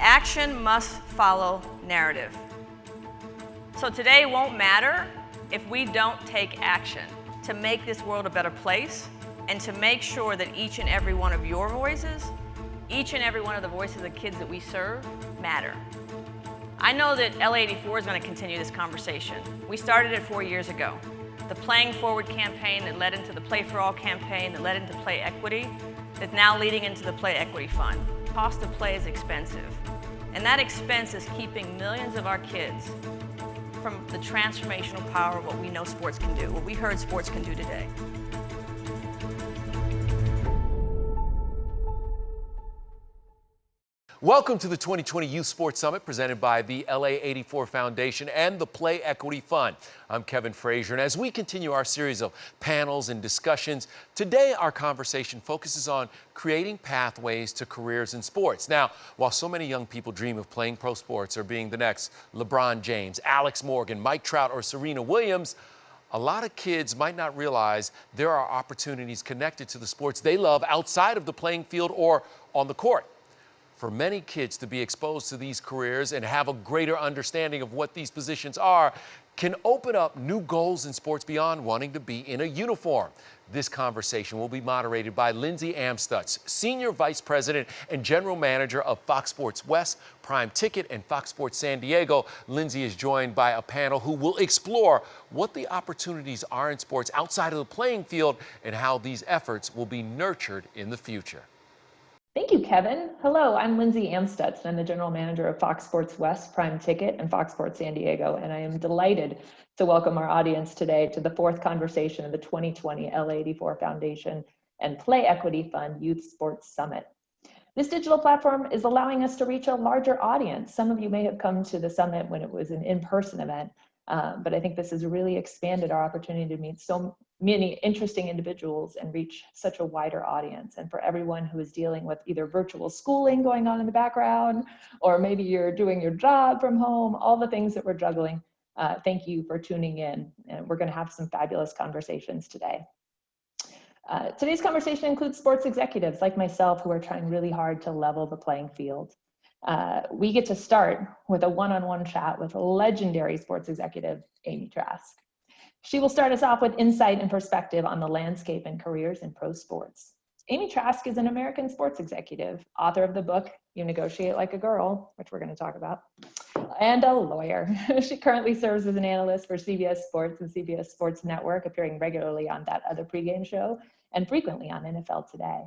Action must follow narrative. So today won't matter if we don't take action to make this world a better place and to make sure that each and every one of your voices, each and every one of the voices of kids that we serve matter. I know that LA84 is going to continue this conversation. We started it 4 years ago. The Playing Forward campaign that led into the Play for All campaign that led into Play Equity is now leading into the Play Equity Fund. Cost of play is expensive. And that expense is keeping millions of our kids from the transformational power of what we know sports can do, what we heard sports can do today. Welcome to the 2020 Youth Sports Summit presented by the LA84 Foundation and the Play Equity Fund. I'm Kevin Frazier, and as we continue our series of panels and discussions, today our conversation focuses on creating pathways to careers in sports. Now, while so many young people dream of playing pro sports or being the next LeBron James, Alex Morgan, Mike Trout, or Serena Williams, a lot of kids might not realize there are opportunities connected to the sports they love outside of the playing field or on the court. For many kids to be exposed to these careers and have a greater understanding of what these positions are can open up new goals in sports beyond wanting to be in a uniform. This conversation will be moderated by Lindsay Amstutz, Senior Vice President and General Manager of Fox Sports West, Prime Ticket, and Fox Sports San Diego. Lindsay is joined by a panel who will explore what the opportunities are in sports outside of the playing field and how these efforts will be nurtured in the future. Thank you, Kevin. Hello, I'm Lindsay Amstutz, and I'm the General Manager of Fox Sports West, Prime Ticket, and Fox Sports San Diego, and I am delighted to welcome our audience today to the fourth conversation of the 2020 LA84 Foundation and Play Equity Fund Youth Sports Summit. This digital platform is allowing us to reach a larger audience. Some of you may have come to the summit when it was an in-person event, but I think this has really expanded our opportunity to meet so many interesting individuals and reach such a wider audience. And for everyone who is dealing with either virtual schooling going on in the background, or maybe you're doing your job from home, all the things that we're juggling, thank you for tuning in. And we're going to have some fabulous conversations today. Today's conversation includes sports executives like myself who are trying really hard to level the playing field. We get to start with a one-on-one chat with legendary sports executive, Amy Trask. She will start us off with insight and perspective on the landscape and careers in pro sports. Amy Trask is an American sports executive, author of the book, You Negotiate Like a Girl, which we're going to talk about, and a lawyer. She currently serves as an analyst for CBS Sports and CBS Sports Network, appearing regularly on That Other Pregame Show and frequently on NFL Today.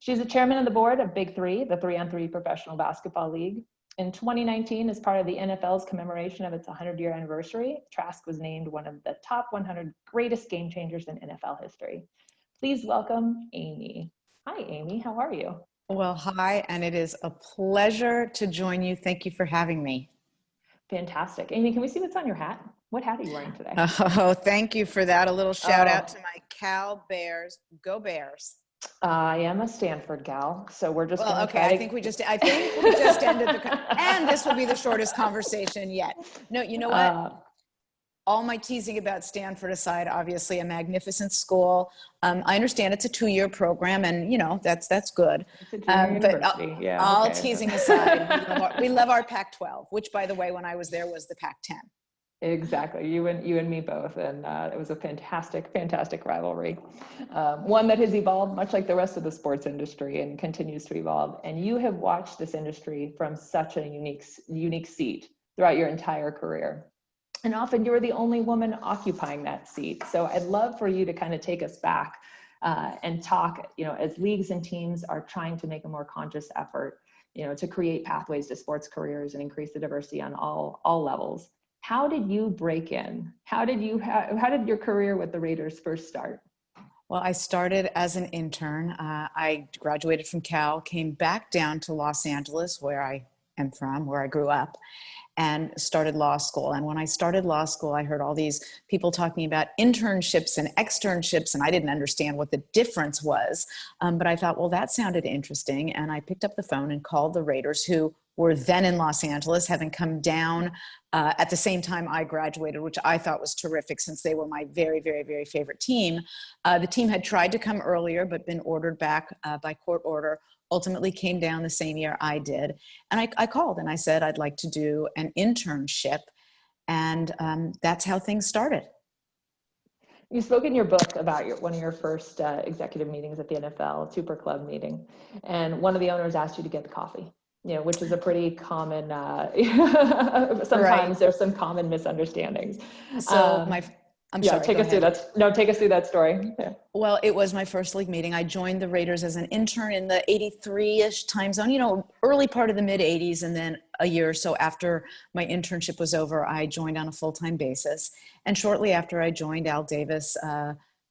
She's the chairman of the board of Big Three, the 3-on-3 professional basketball league. In 2019, as part of the NFL's commemoration of its 100-year anniversary, Trask was named one of the top 100 greatest game changers in NFL history. Please welcome Amy. Hi, Amy. How are you? Well, hi, and it is a pleasure to join you. Thank you for having me. Fantastic. Amy, can we see what's on your hat? What hat are you wearing today? Oh, thank you for that. A little shout out to my Cal Bears. Go Bears. I am a Stanford gal, so we're just going to okay. I think we just ended and this will be the shortest conversation yet. No, you know what? All my teasing about Stanford aside, obviously a magnificent school. I understand it's a 2-year program, and you know that's good. It's a university. Yeah. All teasing aside, we love our Pac-12, which, by the way, when I was there, was the Pac-10. Exactly, you and me both, and it was a fantastic rivalry, one that has evolved much like the rest of the sports industry and continues to evolve. And you have watched this industry from such a unique seat throughout your entire career, and often you're the only woman occupying that seat. So I'd love for you to kind of take us back and talk, as leagues and teams are trying to make a more conscious effort, to create pathways to sports careers and increase the diversity on all levels. How did you break in? How did your career with the Raiders first start? Well, I started as an intern. I graduated from Cal, came back down to Los Angeles, where I am from, where I grew up, and started law school. And when I started law school, I heard all these people talking about internships and externships, and I didn't understand what the difference was. But I thought, well, that sounded interesting. And I picked up the phone and called the Raiders, who were then in Los Angeles, having come down at the same time I graduated, which I thought was terrific since they were my very, very, very favorite team. The team had tried to come earlier, but been ordered back by court order. ultimately came down the same year I did. And I called and I said, I'd like to do an internship. And that's how things started. You spoke in your book about one of your first executive meetings at the NFL, Super Club meeting, and one of the owners asked you to get the coffee, which is a pretty common, sometimes Right. there's some common misunderstandings. So I'm sorry, take go us through ahead. that. No, take us through that story. Yeah. Well, it was my first league meeting. I joined the Raiders as an intern in the 83-ish time zone, early part of the mid 80s. And then a year or so after my internship was over, I joined on a full-time basis. And shortly after I joined, Al Davis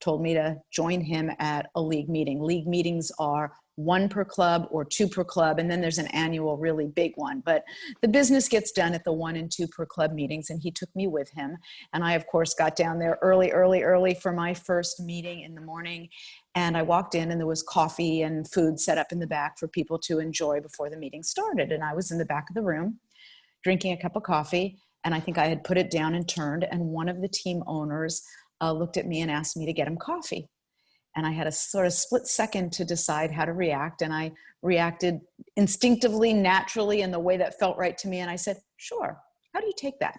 told me to join him at a league meeting. League meetings are 1 per club or 2 per club, and then there's an annual really big one. But the business gets done at the 1 and 2 per club meetings, and he took me with him. And I, of course, got down there early for my first meeting in the morning. And I walked in and there was coffee and food set up in the back for people to enjoy before the meeting started. And I was in the back of the room drinking a cup of coffee, and I think I had put it down and turned, and one of the team owners looked at me and asked me to get him coffee. And I had a sort of split second to decide how to react. And I reacted instinctively, naturally, in the way that felt right to me. And I said, sure, how do you take that?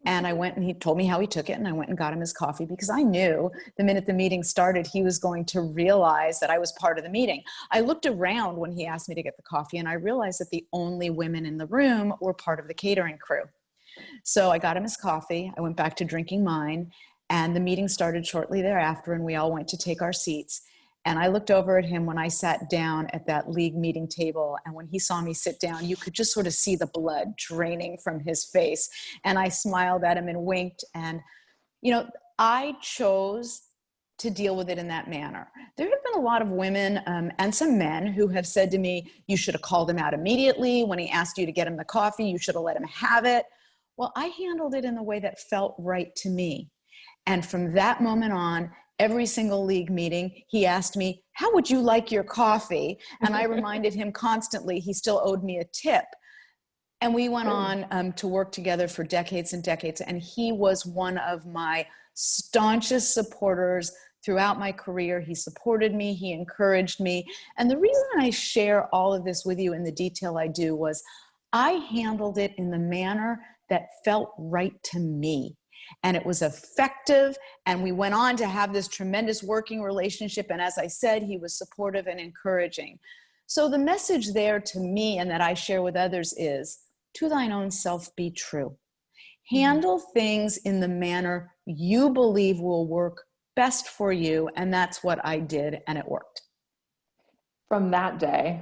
And I went and he told me how he took it. And I went and got him his coffee because I knew the minute the meeting started, he was going to realize that I was part of the meeting. I looked around when he asked me to get the coffee and I realized that the only women in the room were part of the catering crew. So I got him his coffee. I went back to drinking mine. And the meeting started shortly thereafter, and we all went to take our seats. And I looked over at him when I sat down at that league meeting table. And when he saw me sit down, you could just sort of see the blood draining from his face. And I smiled at him and winked. And, I chose to deal with it in that manner. There have been a lot of women and some men who have said to me, you should have called him out immediately. When he asked you to get him the coffee, you should have let him have it. Well, I handled it in the way that felt right to me. And from that moment on, every single league meeting, he asked me, how would you like your coffee? And I reminded him constantly he still owed me a tip. And we went on to work together for decades and decades. And he was one of my staunchest supporters throughout my career. He supported me. He encouraged me. And the reason I share all of this with you in the detail I do was I handled it in the manner that felt right to me. And it was effective. And we went on to have this tremendous working relationship. And as I said, he was supportive and encouraging. So the message there to me and that I share with others is, to thine own self be true. Handle things in the manner you believe will work best for you. And that's what I did, and it worked. From that day,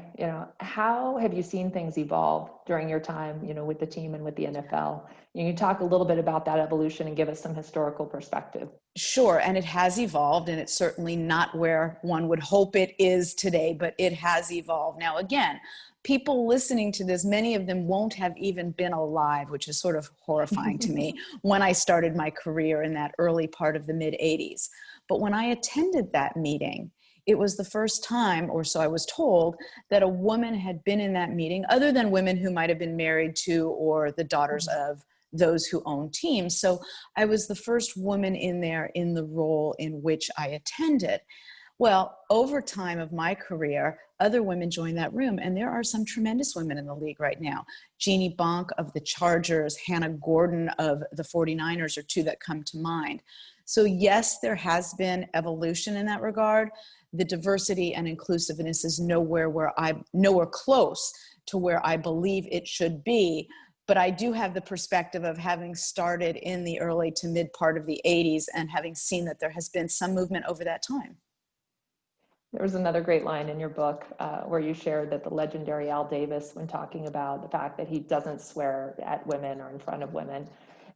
how have you seen things evolve during your time, with the team and with the NFL? You can talk a little bit about that evolution and give us some historical perspective. Sure, and it has evolved, and it's certainly not where one would hope it is today, but it has evolved. Now, again, people listening to this, many of them won't have even been alive, which is sort of horrifying to me, when I started my career in that early part of the mid-'80s. But when I attended that meeting, it was the first time, or so I was told, that a woman had been in that meeting, other than women who might have been married to or the daughters of those who own teams. So I was the first woman in there in the role in which I attended. Well, over time of my career, other women joined that room, and there are some tremendous women in the league right now. Jeannie Bonk of the Chargers, Hannah Gordon of the 49ers are two that come to mind. So yes, there has been evolution in that regard. The diversity and inclusiveness is nowhere close to where I believe it should be. But I do have the perspective of having started in the early to mid part of the 80s and having seen that there has been some movement over that time. There was another great line in your book where you shared that the legendary Al Davis, when talking about the fact that he doesn't swear at women or in front of women,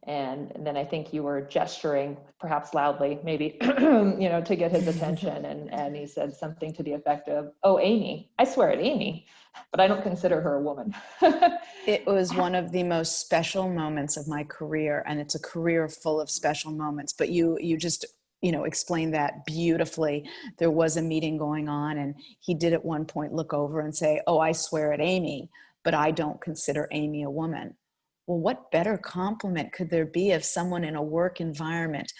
and then I think you were gesturing, perhaps loudly, maybe, to get his attention. And he said something to the effect of, "Oh, Amy, I swear at Amy, but I don't consider her a woman." It was one of the most special moments of my career, and it's a career full of special moments. But you just explained that beautifully. There was a meeting going on, and he did at one point look over and say, "Oh, I swear at Amy, but I don't consider Amy a woman." Well, what better compliment could there be of someone in a work environment?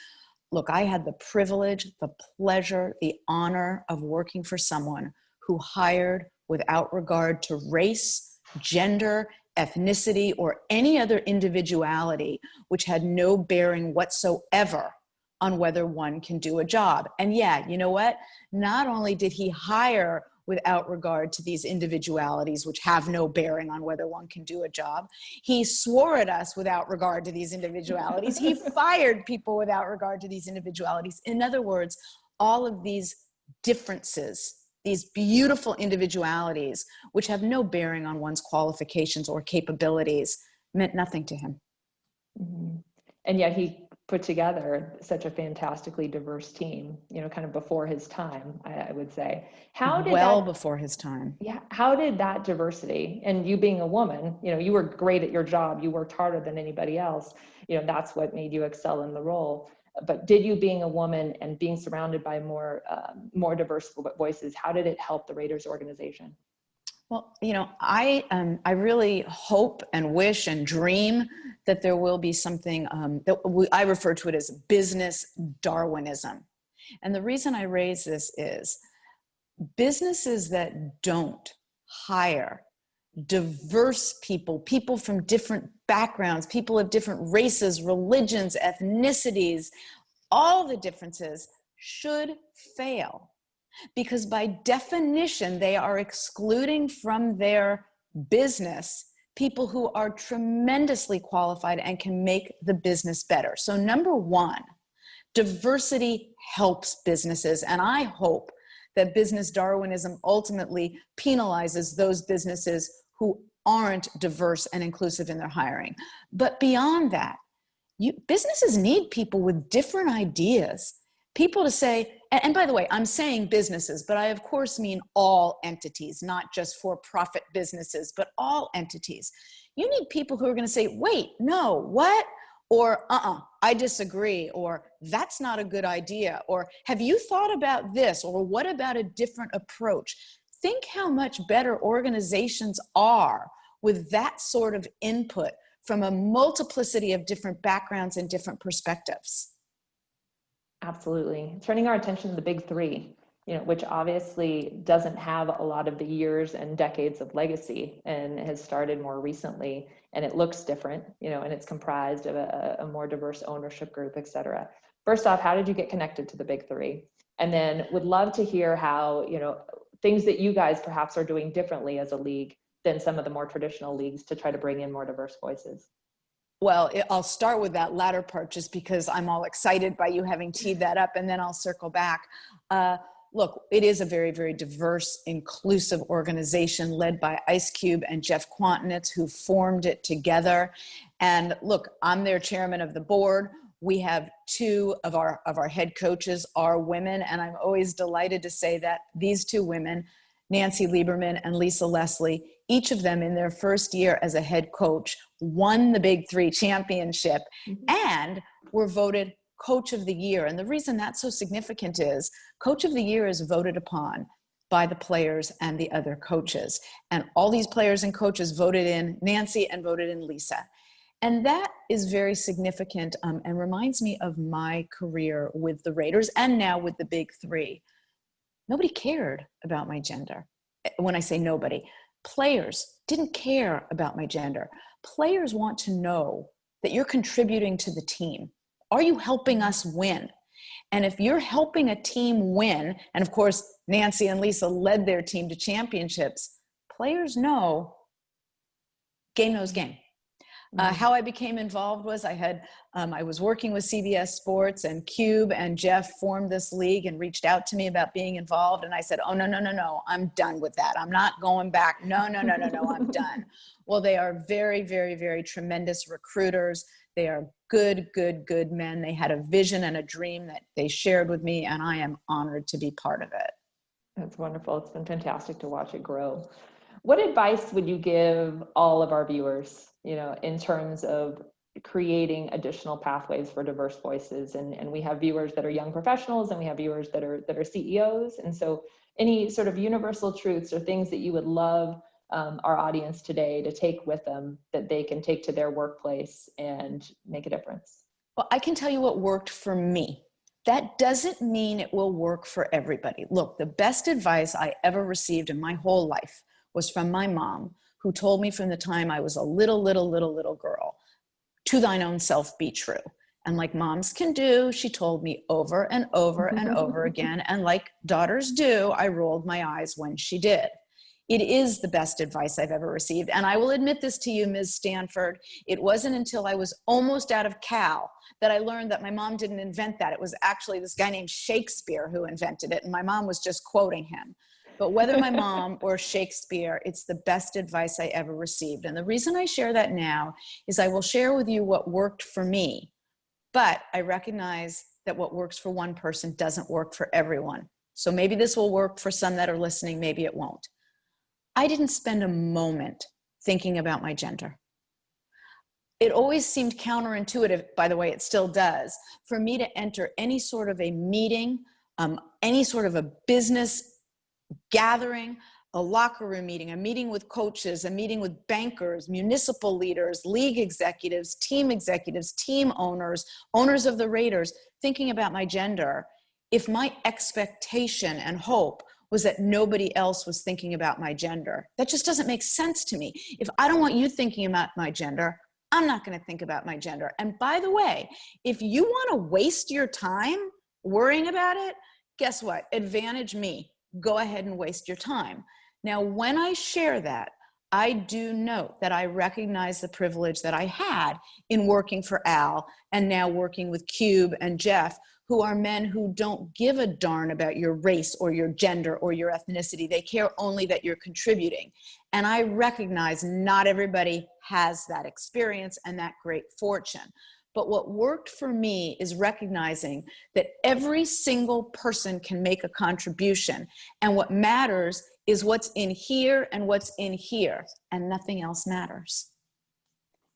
Look, I had the privilege, the pleasure, the honor of working for someone who hired, without regard to race, gender, ethnicity, or any other individuality, which had no bearing whatsoever on whether one can do a job. And yeah, you know what? Not only did he hire without regard to these individualities, which have no bearing on whether one can do a job, he swore at us without regard to these individualities. He fired people without regard to these individualities. In other words, all of these differences, these beautiful individualities, which have no bearing on one's qualifications or capabilities, meant nothing to him. Mm-hmm. And yet he put together such a fantastically diverse team, you know, kind of before his time, I would say. How did Before his time. Yeah, how did that diversity, and you being a woman, you know, you were great at your job, you worked harder than anybody else, you know, that's what made you excel in the role. But did you, being a woman and being surrounded by more diverse voices, how did it help the Raiders organization? Well, you know, I really hope and wish and dream that there will be something I refer to it as business Darwinism. And the reason I raise this is businesses that don't hire diverse people, people from different backgrounds, people of different races, religions, ethnicities, all the differences should fail. Because by definition, they are excluding from their business people who are tremendously qualified and can make the business better. So number one, diversity helps businesses. And I hope that business Darwinism ultimately penalizes those businesses who aren't diverse and inclusive in their hiring. But beyond that, businesses need people with different ideas. People to say, and by the way, I'm saying businesses, but I of course mean all entities, not just for-profit businesses, but all entities. You need people who are going to say, wait, no, what? Or, I disagree, or that's not a good idea, or have you thought about this, or what about a different approach? Think how much better organizations are with that sort of input from a multiplicity of different backgrounds and different perspectives. Absolutely. Turning our attention to the big three, you know, which obviously doesn't have a lot of the years and decades of legacy and has started more recently, and it looks different, you know, and it's comprised of a more diverse ownership group, et cetera. First off, how did you get connected to the big three? And then would love to hear how, you know, things that you guys perhaps are doing differently as a league than some of the more traditional leagues to try to bring in more diverse voices. Well, I'll start with that latter part just because I'm all excited by you having teed that up, and then I'll circle back. Look, it is a very, very diverse, inclusive organization led by Ice Cube and Jeff Quantinitz, who formed it together. And look, I'm their chairman of the board. We have two of our head coaches are women, and I'm always delighted to say that these two women, Nancy Lieberman and Lisa Leslie, each of them in their first year as a head coach won the Big Three championship and were voted Coach of the Year. And the reason that's so significant is Coach of the Year is voted upon by the players and the other coaches. And all these players and coaches voted in Nancy and voted in Lisa. And that is very significant and reminds me of my career with the Raiders and now with the Big Three. Nobody cared about my gender. When I say nobody, players didn't care about my gender. Players want to know that you're contributing to the team. Are you helping us win? And if you're helping a team win, and of course, Nancy and Lisa led their team to championships, players know game knows game. How I became involved was I was working with CBS Sports, and Cube and Jeff formed this league and reached out to me about being involved. And I said, oh, no, I'm done with that. I'm not going back. No, I'm done. Well, they are very, very, very tremendous recruiters. They are good men. They had a vision and a dream that they shared with me, and I am honored to be part of it. That's wonderful. It's been fantastic to watch it grow. What advice would you give all of our viewers, you know, in terms of creating additional pathways for diverse voices? And we have viewers that are young professionals, and we have viewers that are CEOs. And so any sort of universal truths or things that you would love our audience today to take with them that they can take to their workplace and make a difference? Well, I can tell you what worked for me That doesn't mean it will work for everybody. Look, the best advice I ever received in my whole life was from my mom, who told me from the time I was a little girl, to thine own self be true. And like moms can do, she told me over and over and over again. And like daughters do, I rolled my eyes when she did. It is the best advice I've ever received. And I will admit this to you, Ms. Stanford, it wasn't until I was almost out of Cal that I learned that my mom didn't invent that. It was actually this guy named Shakespeare who invented it, and my mom was just quoting him. But whether my mom or Shakespeare, it's the best advice I ever received. And the reason I share that now is I will share with you what worked for me, but I recognize that what works for one person doesn't work for everyone. So maybe this will work for some that are listening, maybe it won't. I didn't spend a moment thinking about my gender. It always seemed counterintuitive, by the way, it still does, for me to enter any sort of a meeting, any sort of a business gathering, a locker room meeting, a meeting with coaches, a meeting with bankers, municipal leaders, league executives, team owners, owners of the Raiders, thinking about my gender, if my expectation and hope was that nobody else was thinking about my gender. That just doesn't make sense to me. If I don't want you thinking about my gender, I'm not going to think about my gender. And by the way, if you want to waste your time worrying about it, guess what? Advantage me. Go ahead and waste your time. Now, when I share that, I do note that I recognize the privilege that I had in working for Al and now working with Cube and Jeff, who are men who don't give a darn about your race or your gender or your ethnicity. They care only that you're contributing. And I recognize not everybody has that experience and that great fortune. But what worked for me is recognizing that every single person can make a contribution. And what matters is what's in here and what's in here, and nothing else matters.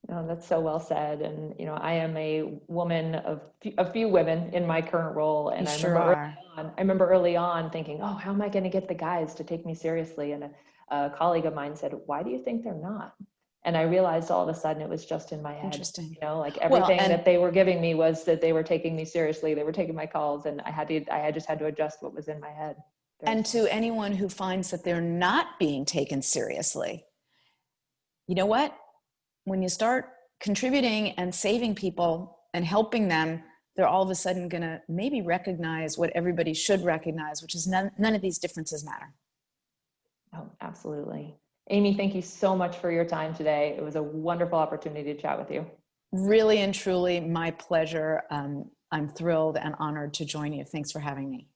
No, that's so well said. And, you know, I am a woman of a few women in my current role. And I remember early on thinking, oh, how am I going to get the guys to take me seriously? And a colleague of mine said, why do you think they're not? And I realized all of a sudden it was just in my head. Interesting. You know, like everything that they were giving me was that they were taking me seriously. They were taking my calls, and I just had to adjust what was in my head. And to anyone who finds that they're not being taken seriously, you know what? When you start contributing and saving people and helping them, they're all of a sudden going to maybe recognize what everybody should recognize, which is none of these differences matter. Oh, absolutely. Amy, thank you so much for your time today. It was a wonderful opportunity to chat with you. Really and truly my pleasure. I'm thrilled and honored to join you. Thanks for having me.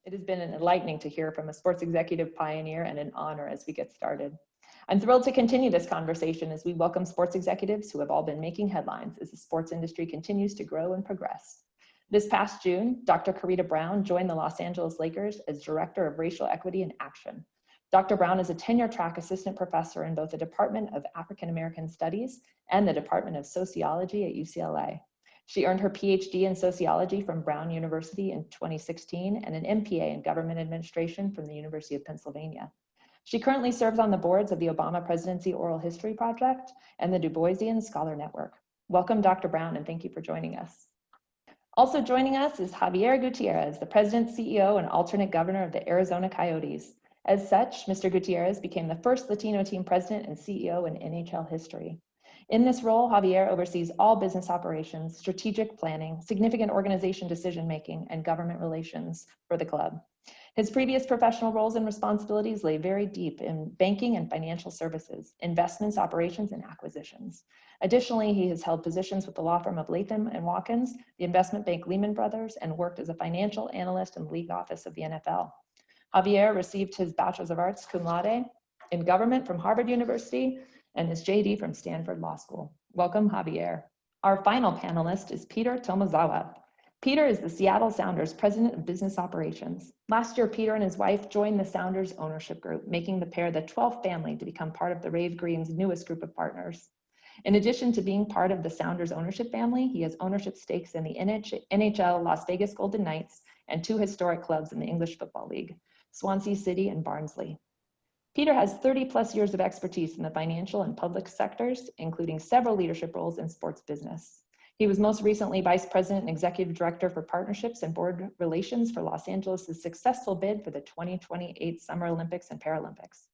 It has been enlightening to hear from a sports executive pioneer and an honor as we get started. I'm thrilled to continue this conversation as we welcome sports executives who have all been making headlines as the sports industry continues to grow and progress. This past June, Dr. Karita Brown joined the Los Angeles Lakers as Director of Racial Equity in Action. Dr. Brown is a tenure-track assistant professor in both the Department of African American Studies and the Department of Sociology at UCLA. She earned her PhD in sociology from Brown University in 2016 and an MPA in government administration from the University of Pennsylvania. She currently serves on the boards of the Obama Presidency Oral History Project and the Du Boisian Scholar Network. Welcome, Dr. Brown, and thank you for joining us. Also joining us is Javier Gutierrez, the President, CEO, and alternate governor of the Arizona Coyotes. As such, Mr. Gutierrez became the first Latino team president and CEO in NHL history. In this role, Javier oversees all business operations, strategic planning, significant organization decision-making, and government relations for the club. His previous professional roles and responsibilities lay very deep in banking and financial services, investments, operations, and acquisitions. Additionally, he has held positions with the law firm of Latham & Watkins, the investment bank Lehman Brothers, and worked as a financial analyst in the league office of the NFL. Javier received his Bachelor's of Arts cum laude in government from Harvard University and his JD from Stanford Law School. Welcome, Javier. Our final panelist is Peter Tomozawa. Peter is the Seattle Sounders President of Business Operations. Last year, Peter and his wife joined the Sounders ownership group, making the pair the 12th family to become part of the Rave Green's newest group of partners. In addition to being part of the Sounders ownership family, he has ownership stakes in the NHL Las Vegas Golden Knights and two historic clubs in the English Football League, Swansea City and Barnsley. Peter has 30+ years of expertise in the financial and public sectors, including several leadership roles in sports business. He was most recently Vice President and Executive Director for Partnerships and Board Relations for Los Angeles' successful bid for the 2028 Summer Olympics and Paralympics.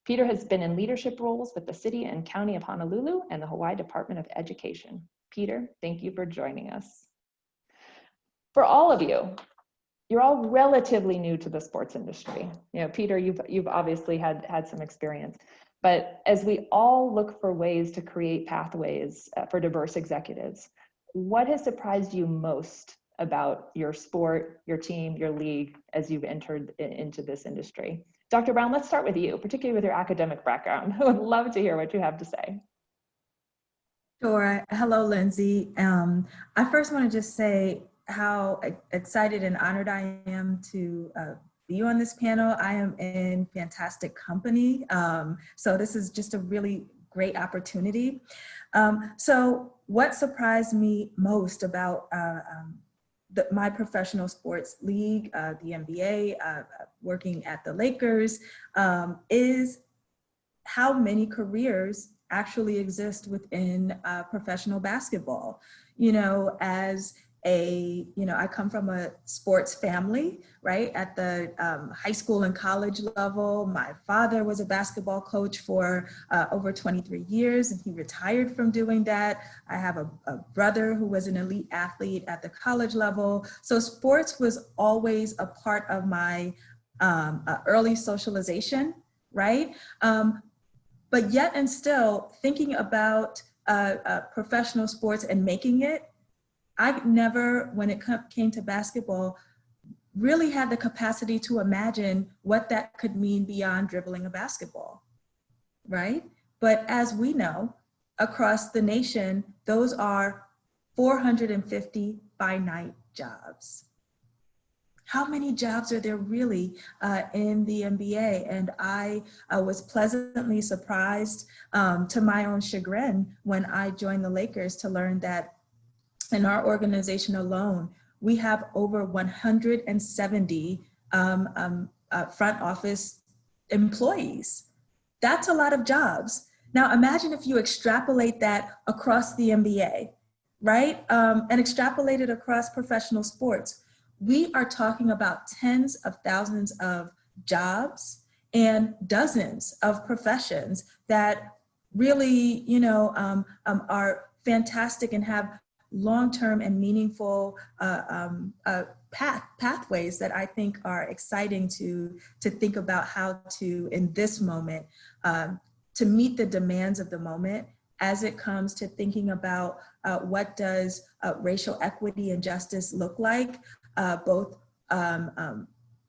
Peter has been in leadership roles with the City and County of Honolulu and the Hawaii Department of Education. Peter, thank you for joining us. For all of you, you're all relatively new to the sports industry. You know, Peter, you've obviously had some experience, but as we all look for ways to create pathways for diverse executives, what has surprised you most about your sport, your team, your league as you've entered into this industry? Dr. Brown, let's start with you, particularly with your academic background. I would love to hear what you have to say. Sure. Hello, Lindsay. I first want to just say how excited and honored I am to be on this panel. I am in fantastic company. So this is just a really great opportunity. So what surprised me most about my professional sports league, the NBA, working at the Lakers, is how many careers actually exist within professional basketball. You know, I come from a sports family, right? At the high school and college level, my father was a basketball coach for over 23 years, and he retired from doing that. I have a brother who was an elite athlete at the college level. So sports was always a part of my early socialization, right? But yet and still, thinking about professional sports and making it, I never, when it came to basketball, really had the capacity to imagine what that could mean beyond dribbling a basketball, right? But as we know, across the nation, those are 450 finite jobs. How many jobs are there really in the NBA? And I was pleasantly surprised to my own chagrin when I joined the Lakers to learn that in our organization alone, we have over 170 front office employees. That's a lot of jobs. Now imagine if you extrapolate that across the NBA, right? And extrapolate it across professional sports. We are talking about tens of thousands of jobs and dozens of professions that really, are fantastic and have long-term and meaningful pathways that I think are exciting to think about how to, in this moment, to meet the demands of the moment as it comes to thinking about what does racial equity and justice look like, both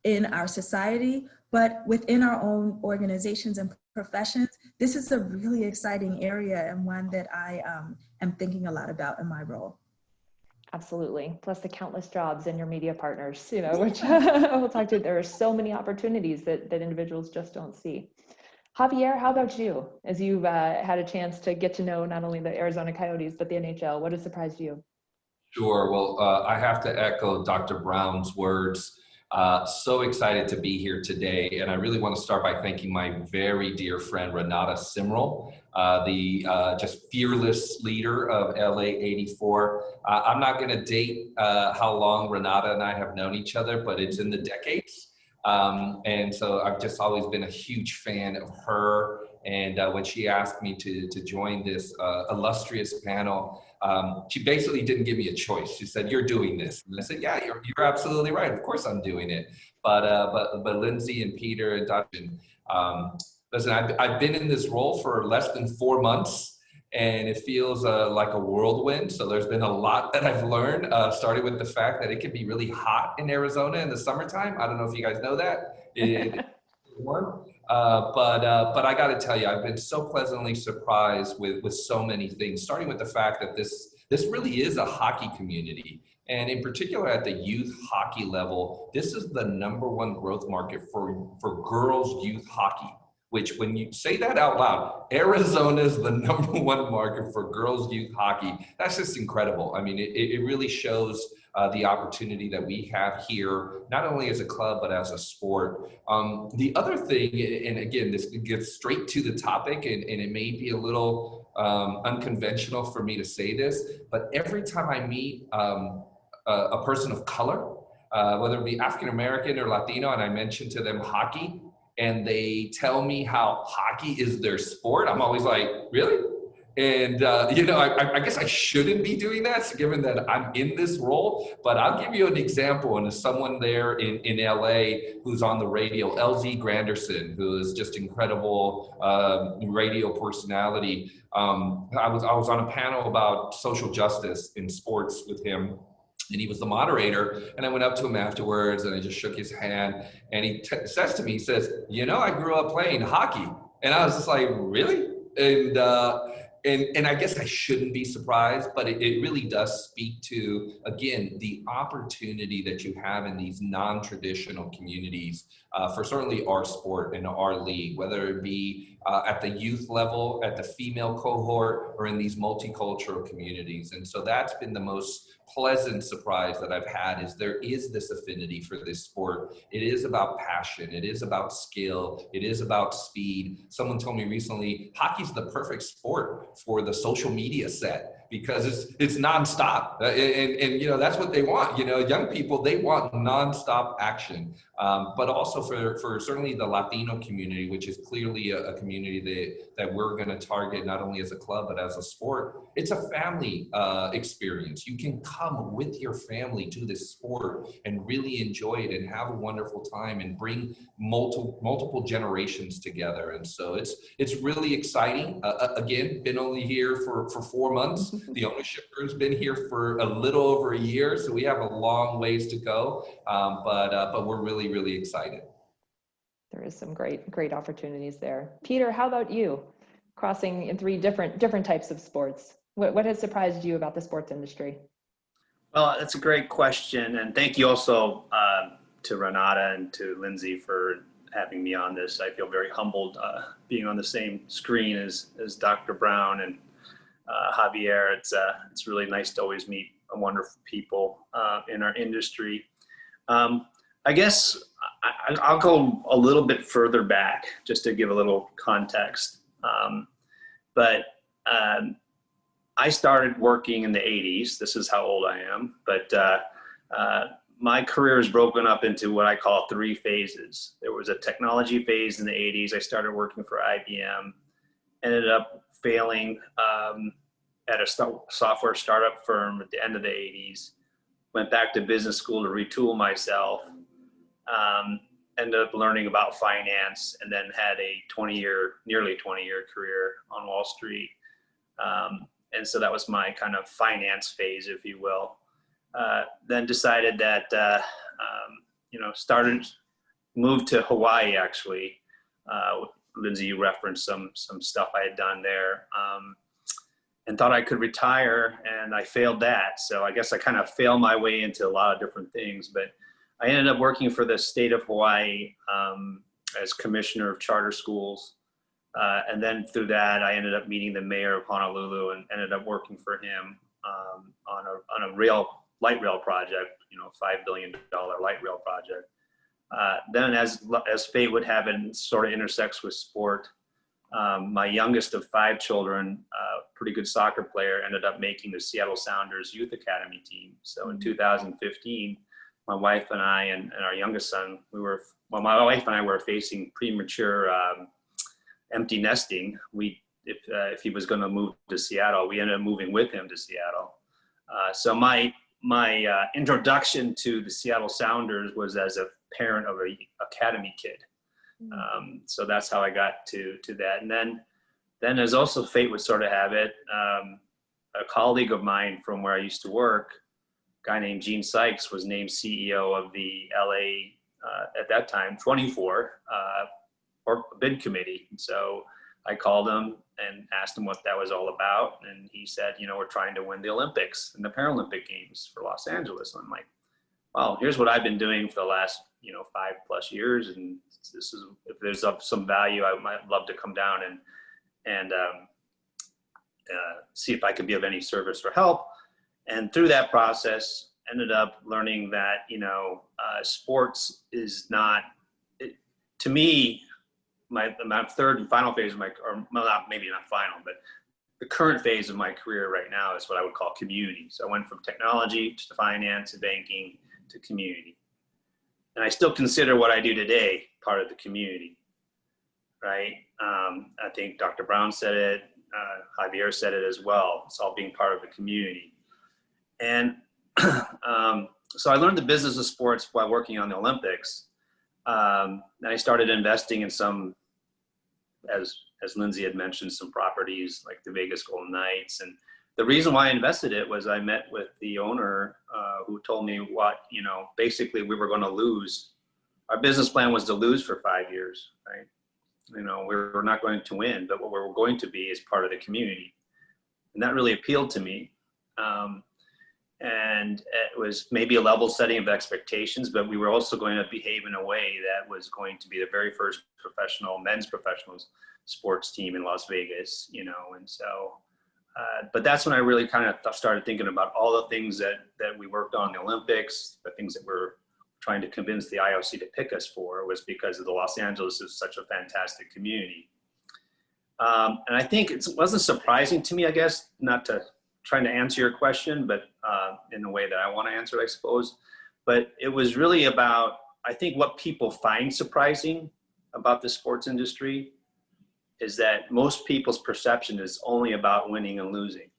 in our society, but within our own organizations and professions. This is a really exciting area and one that I am thinking a lot about in my role. Absolutely. Plus the countless jobs in your media partners, which we'll talk to. There are so many opportunities that individuals just don't see. Javier, how about you? As you've had a chance to get to know not only the Arizona Coyotes, but the NHL, what has surprised you? Sure. Well, I have to echo Dr. Brown's words. So excited to be here today. And I really want to start by thanking my very dear friend, Renata Simrel, the just fearless leader of LA84. I'm not going to date how long Renata and I have known each other, but it's in the decades. And so I've just always been a huge fan of her. And when she asked me to join this illustrious panel, she basically didn't give me a choice. She said, "You're doing this." And I said, "Yeah, you're absolutely right. Of course I'm doing it." But Lindsay and Peter and Dr. Listen, I've been in this role for less than 4 months, and it feels like a whirlwind. So there's been a lot that I've learned, starting with the fact that it can be really hot in Arizona in the summertime. I don't know if you guys know that. Warm. But I got to tell you, I've been so pleasantly surprised with so many things, starting with the fact that this really is a hockey community. And in particular at the youth hockey level, this is the #1 growth market for girls youth hockey, which when you say that out loud, Arizona is the #1 market for girls youth hockey. That's just incredible. I mean, it really shows the opportunity that we have here, not only as a club, but as a sport. The other thing, and again, this gets straight to the topic, and it may be a little unconventional for me to say this, but every time I meet a person of color, whether it be African-American or Latino, and I mention to them hockey, and they tell me how hockey is their sport, I'm always like, really? And, I guess I shouldn't be doing that, given that I'm in this role, but I'll give you an example. And as someone there in LA who's on the radio, LZ Granderson, who is just incredible radio personality. I was on a panel about social justice in sports with him, and he was the moderator, and I went up to him afterwards and I just shook his hand, and he says to me, he says, I grew up playing hockey. And I was just like, really? And I guess I shouldn't be surprised, but it really does speak to, again, the opportunity that you have in these non-traditional communities for certainly our sport and our league, whether it be at the youth level, at the female cohort, or in these multicultural communities. And so that's been the most pleasant surprise that I've had, is there is this affinity for this sport. It is about passion. It is about skill. It is about speed. Someone told me recently, hockey's the perfect sport for the social media set, because it's nonstop. And that's what they want. Young people, they want nonstop action. But also for certainly the Latino community, which is clearly a community that we're going to target not only as a club, but as a sport. It's a family experience. You can come with your family to this sport and really enjoy it and have a wonderful time and bring multiple generations together. And so it's really exciting. Again, been only here for 4 months. The ownership group's been here for a little over a year, so we have a long ways to go, but we're really, really excited. There is some great opportunities there. Peter, how about you? Crossing in 3 different types of sports. What has surprised you about the sports industry? Well, that's a great question, and thank you also to Renata and to Lindsay for having me on this. I feel very humbled being on the same screen as Dr. Brown and Javier. It's really nice to always meet wonderful people in our industry. I guess I'll go a little bit further back just to give a little context. But I started working in the 80s. This is how old I am. But my career is broken up into what I call 3 phases. There was a technology phase in the 80s. I started working for IBM, ended up failing at a software startup firm at the end of the 80s, went back to business school to retool myself, ended up learning about finance, and then had a nearly 20-year career on Wall Street. And so that was my kind of finance phase, if you will. Then decided that, moved to Hawaii, actually. Lindsay, you referenced some stuff I had done there, and thought I could retire, and I failed that. So I guess I kind of failed my way into a lot of different things, but I ended up working for the state of Hawaii as commissioner of charter schools. And then through that, I ended up meeting the mayor of Honolulu and ended up working for him on a light rail project, $5 billion light rail project. Then as fate would have it, sort of intersects with sport. My youngest of 5 children, pretty good soccer player, ended up making the Seattle Sounders Youth Academy team. So in 2015, my wife and I and our youngest son, my wife and I were facing premature empty nesting. If he was going to move to Seattle, we ended up moving with him to Seattle. So my introduction to the Seattle Sounders was as a parent of a academy kid. So that's how I got to that. And then as also fate would sort of have it, a colleague of mine from where I used to work, a guy named Gene Sykes, was named CEO of the LA, at that time, 24 or bid committee. And so I called him and asked him what that was all about. And he said, we're trying to win the Olympics and the Paralympic Games for Los Angeles. And I'm like, well, here's what I've been doing for the last, 5+ years. And this is, if there's some value, I might love to come down and see if I could be of any service or help. And through that process, ended up learning that, sports is not, to me, my third and final phase of my, or maybe not final, but the current phase of my career right now is what I would call community. So I went from technology to finance and banking to community. And I still consider what I do today part of the community, right? I think Dr. Brown said it, Javier said it as well. It's all being part of the community. And so I learned the business of sports while working on the Olympics. And I started investing in some, as Lindsay had mentioned, some properties like the Vegas Golden Knights. And the reason why I invested it was I met with the owner who told me what, basically we were going to lose. Our business plan was to lose for 5 years, right? We're not going to win, but what we're going to be is part of the community. And that really appealed to me. And it was maybe a level setting of expectations, but we were also going to behave in a way that was going to be the very first men's professional sports team in Las Vegas, and so, but that's when I really kind of started thinking about all the things that we worked on in the Olympics, the things that we're trying to convince the IOC to pick us for, was because of the Los Angeles is such a fantastic community. And I think it wasn't surprising to me, I guess, not to trying to answer your question, but in the way that I want to answer it, I suppose. But it was really about, I think what people find surprising about the sports industry is that most people's perception is only about winning and losing.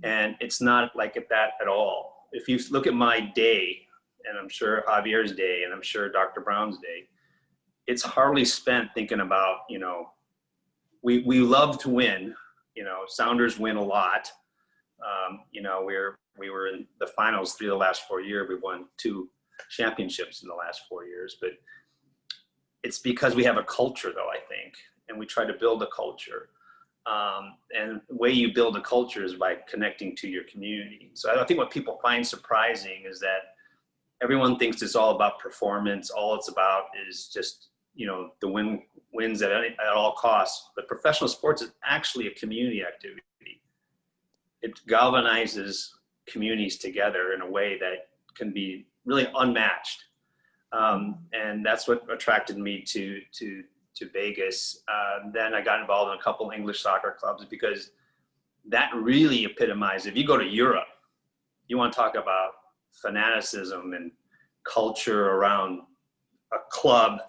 And it's not like that at all. If you look at my day, and I'm sure Javier's day, and I'm sure Dr. Brown's day, it's hardly spent thinking about, we love to win. Sounders win a lot. We were in the finals 3 of the last 4 years. We've won 2 championships in the last 4 years, but it's because we have a culture, though, I think, and we try to build a culture. And the way you build a culture is by connecting to your community. So I think what people find surprising is that everyone thinks it's all about performance. All it's about is just, the wins at all costs. But professional sports is actually a community activity. It galvanizes communities together in a way that can be really unmatched. And that's what attracted me to Vegas. Then I got involved in a couple English soccer clubs because that really epitomized, if you go to Europe, you want to talk about fanaticism and culture around a club,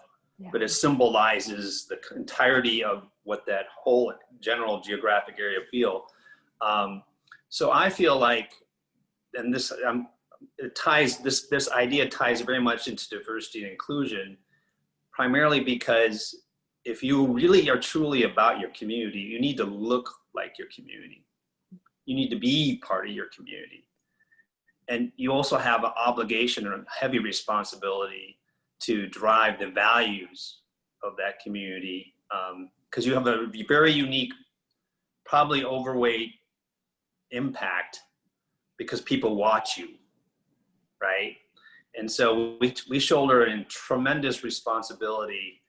but it symbolizes the entirety of what that whole general geographic area feel. So I feel like, and this idea ties very much into diversity and inclusion, primarily because if you really are truly about your community, you need to look like your community. You need to be part of your community. And you also have an obligation or a heavy responsibility to drive the values of that community, because you have a very unique, probably overweight impact because people watch you, right? And so we shoulder a tremendous responsibility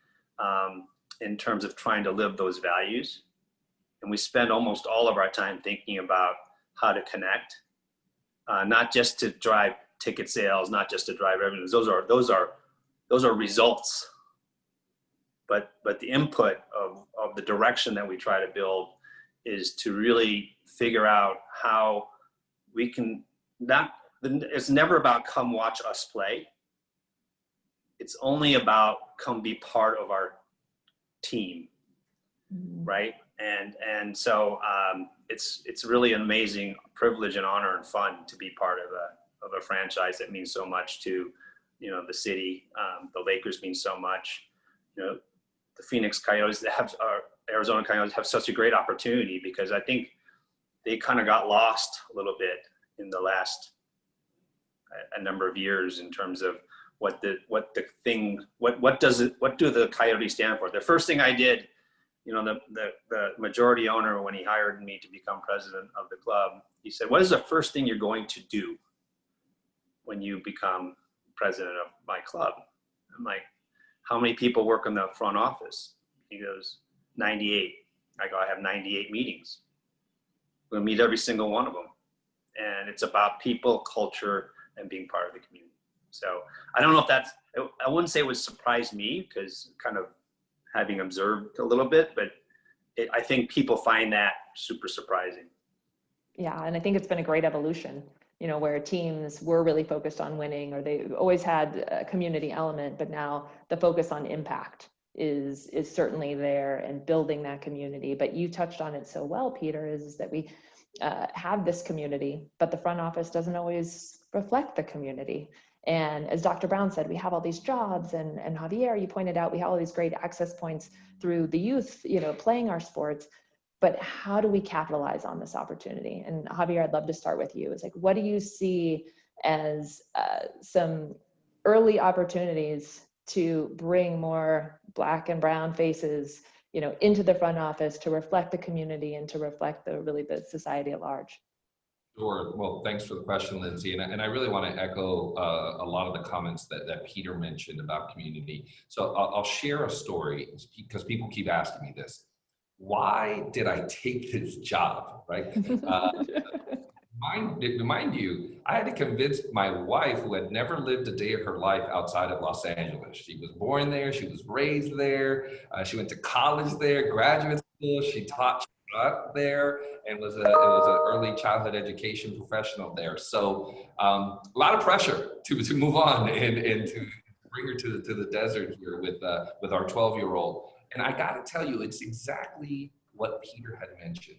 in terms of trying to live those values. And we spend almost all of our time thinking about how to connect, not just to drive ticket sales, not just to drive revenues. Those are results. But the input of the direction that we try to build is to really figure out how we can it's never about come watch us play. It's only about come be part of our team, right? And so it's really an amazing privilege and honor and fun to be part of a franchise that means so much to, the city. The Lakers mean so much. The Phoenix Coyotes Arizona Coyotes have such a great opportunity because I think they kind of got lost a little bit in the last a number of years in terms of what do the Coyotes stand for? The first thing I did, the majority owner, when he hired me to become president of the club, he said, "What is the first thing you're going to do when you become president of my club?" I'm like, "How many people work in the front office?" He goes, 98. I go, "I have 98 meetings. We'll meet every single one of them." and it's about people, culture, and being part of the community. So I don't know if that's, I wouldn't say it would surprise me, because kind of having observed a little bit, but I think people find that super surprising. Yeah, and I think it's been a great evolution, you know, where teams were really focused on winning, or they always had a community element, but now the focus on impact is certainly there, and building that community. But you touched on it so well, Peter, is that we have this community, but the front office doesn't always reflect the community. And as Dr. Brown said, we have all these jobs, and Javier, you pointed out, we have all these great access points through the youth, you know, playing our sports. But how do we capitalize on this opportunity? And Javier, I'd love to start with you. It's like, what do you see as some early opportunities to bring more Black and brown faces, you know, into the front office to reflect the community and to reflect the society at large? Sure. Well, thanks for the question, Lindsay. And I really want to echo a lot of the comments that Peter mentioned about community. So I'll share a story, because people keep asking me this. Why did I take this job, right? Mind you, I had to convince my wife, who had never lived a day of her life outside of Los Angeles. She was born there, she was raised there, she went to college there, graduate school, she taught there, and was an early childhood education professional there. So a lot of pressure to move on and to bring her to the desert here with our 12-year-old. And I got to tell you, it's exactly what Peter had mentioned.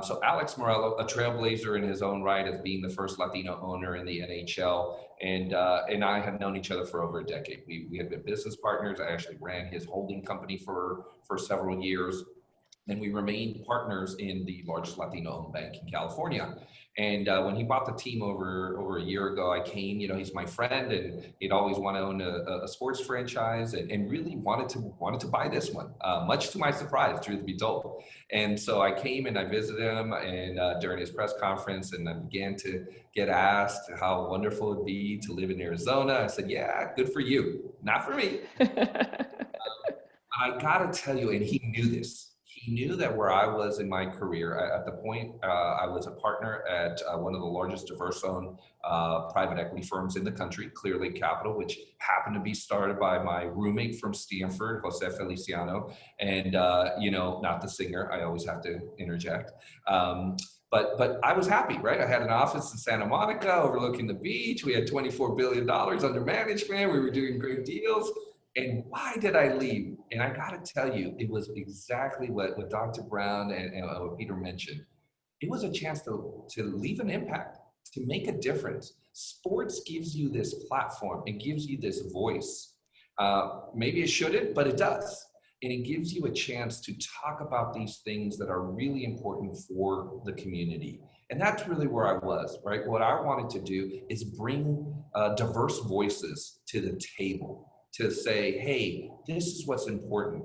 So Alex Morello, a trailblazer in his own right, as being the first Latino owner in the NHL, and I have known each other for over a decade. We had been business partners. I actually ran his holding company for several years, and we remained partners in the largest Latino-owned bank in California. And when he bought the team over a year ago, I came. You know, he's my friend, and he'd always want to own a sports franchise, and really wanted to buy this one, much to my surprise, truth be told. And so I came and I visited him, and during his press conference, and I began to get asked how wonderful it'd be to live in Arizona. I said, "Yeah, good for you, not for me." I gotta tell you, and he knew this. He knew that where I was in my career, at the point I was a partner at one of the largest diverse-owned private equity firms in the country, Clearlake Capital, which happened to be started by my roommate from Stanford, Jose Feliciano, and you know, not the singer. I always have to interject. But I was happy, right? I had an office in Santa Monica overlooking the beach. We had $24 billion under management. We were doing great deals. And why did I leave? And I got to tell you, it was exactly what Dr. Brown and what Peter mentioned. It was a chance to leave an impact, to make a difference. Sports gives you this platform. It gives you this voice. Maybe it shouldn't, but it does. And it gives you a chance to talk about these things that are really important for the community. And that's really where I was, right? What I wanted to do is bring diverse voices to the table, to say, hey, this is what's important.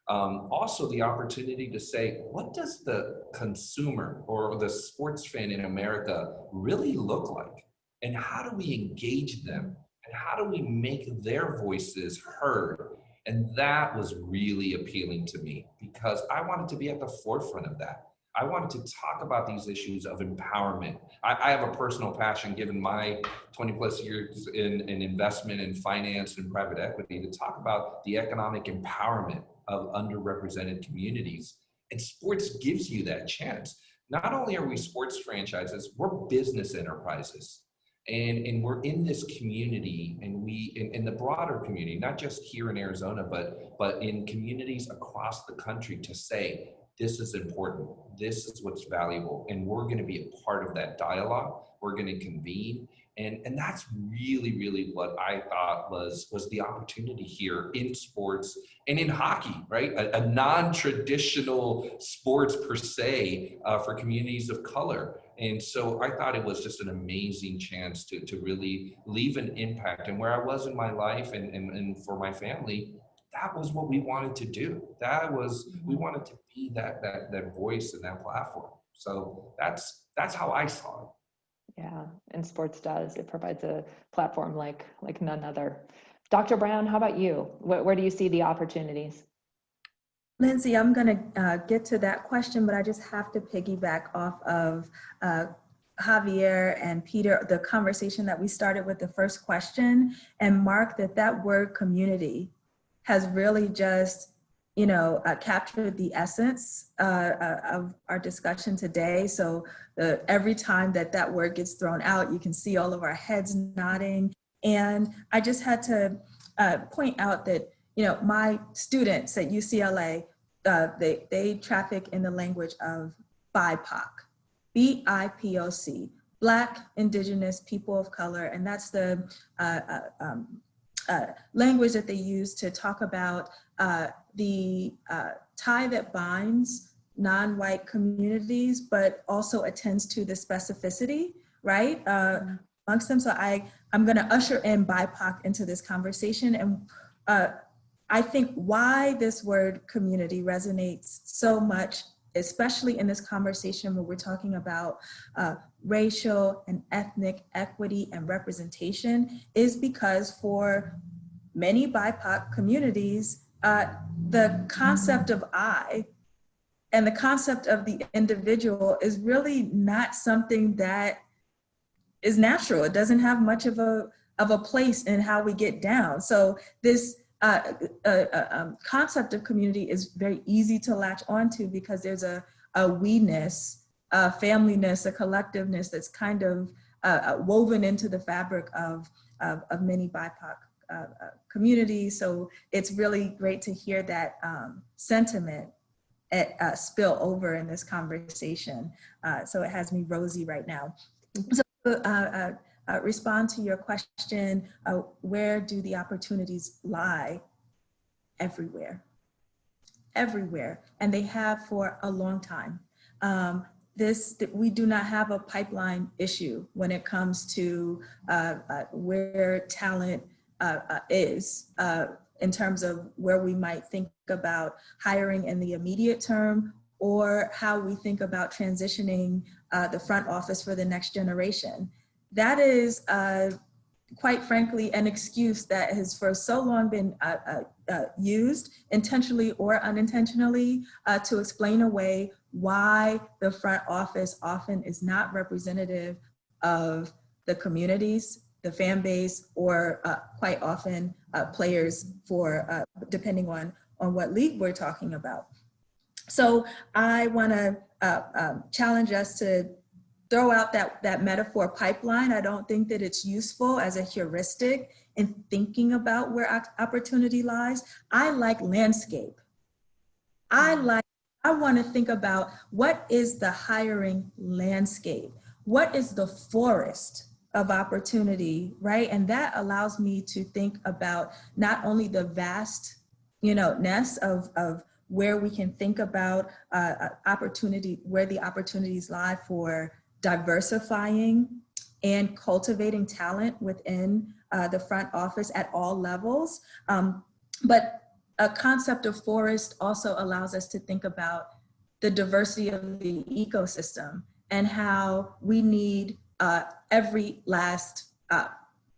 Also the opportunity to say, what does the consumer or the sports fan in America really look like? And how do we engage them? And how do we make their voices heard? And that was really appealing to me, because I wanted to be at the forefront of that. I wanted to talk about these issues of empowerment. I have a personal passion, given my 20 plus years in investment and finance and private equity, to talk about the economic empowerment of underrepresented communities. And sports gives you that chance. Not only are we sports franchises, we're business enterprises. And we're in this community, and we in the broader community, not just here in Arizona, but in communities across the country, to say, this is important, this is what's valuable, and we're going to be a part of that dialogue. We're going to convene, and that's really, really what I thought was the opportunity here in sports and in hockey, right? A non-traditional sports per se for communities of color. And so I thought it was just an amazing chance to really leave an impact. And where I was in my life and for my family, that was what we wanted to do. We wanted to be that voice and that platform. So that's how I saw it. Yeah, and sports does. It provides a platform like none other. Dr. Brown, how about you? Where do you see the opportunities? Lindsay, I'm going to get to that question, but I just have to piggyback off of Javier and Peter, the conversation that we started with the first question, and Mark, that word community has really just, captured the essence of our discussion today. So every time that word gets thrown out, you can see all of our heads nodding. And I just had to point out that, my students at UCLA, they traffic in the language of BIPOC. BIPOC, Black, Indigenous, People of Color, and that's the language that they use to talk about the tie that binds non-white communities, but also attends to the specificity, right, amongst them. So I'm going to usher in BIPOC into this conversation, and I think why this word community resonates so much, especially in this conversation where we're talking about racial and ethnic equity and representation, is because for many BIPOC communities, the concept of I and the concept of the individual is really not something that is natural. It doesn't have much of a place in how we get down. So this concept of community is very easy to latch onto because there's a we-ness, a familyness, a collectiveness that's kind of woven into the fabric of many BIPOC communities. So it's really great to hear that sentiment spill over in this conversation. So it has me rosy right now. So respond to your question, where do the opportunities lie? Everywhere, everywhere. And they have for a long time. We do not have a pipeline issue when it comes to where talent is in terms of where we might think about hiring in the immediate term, or how we think about transitioning the front office for the next generation. That is, quite frankly, an excuse that has for so long been used, intentionally or unintentionally, to explain away why the front office often is not representative of the communities, the fan base, or quite often players for, depending on what league we're talking about. So I wanna challenge us to throw out that metaphor pipeline. I don't think that it's useful as a heuristic in thinking about where opportunity lies. I like landscape. I want to think about what is the hiring landscape? What is the forest of opportunity, right? And that allows me to think about not only the vast, ness of where we can think about opportunity, where the opportunities lie for diversifying and cultivating talent within the front office at all levels. But a concept of forest also allows us to think about the diversity of the ecosystem and how we need every last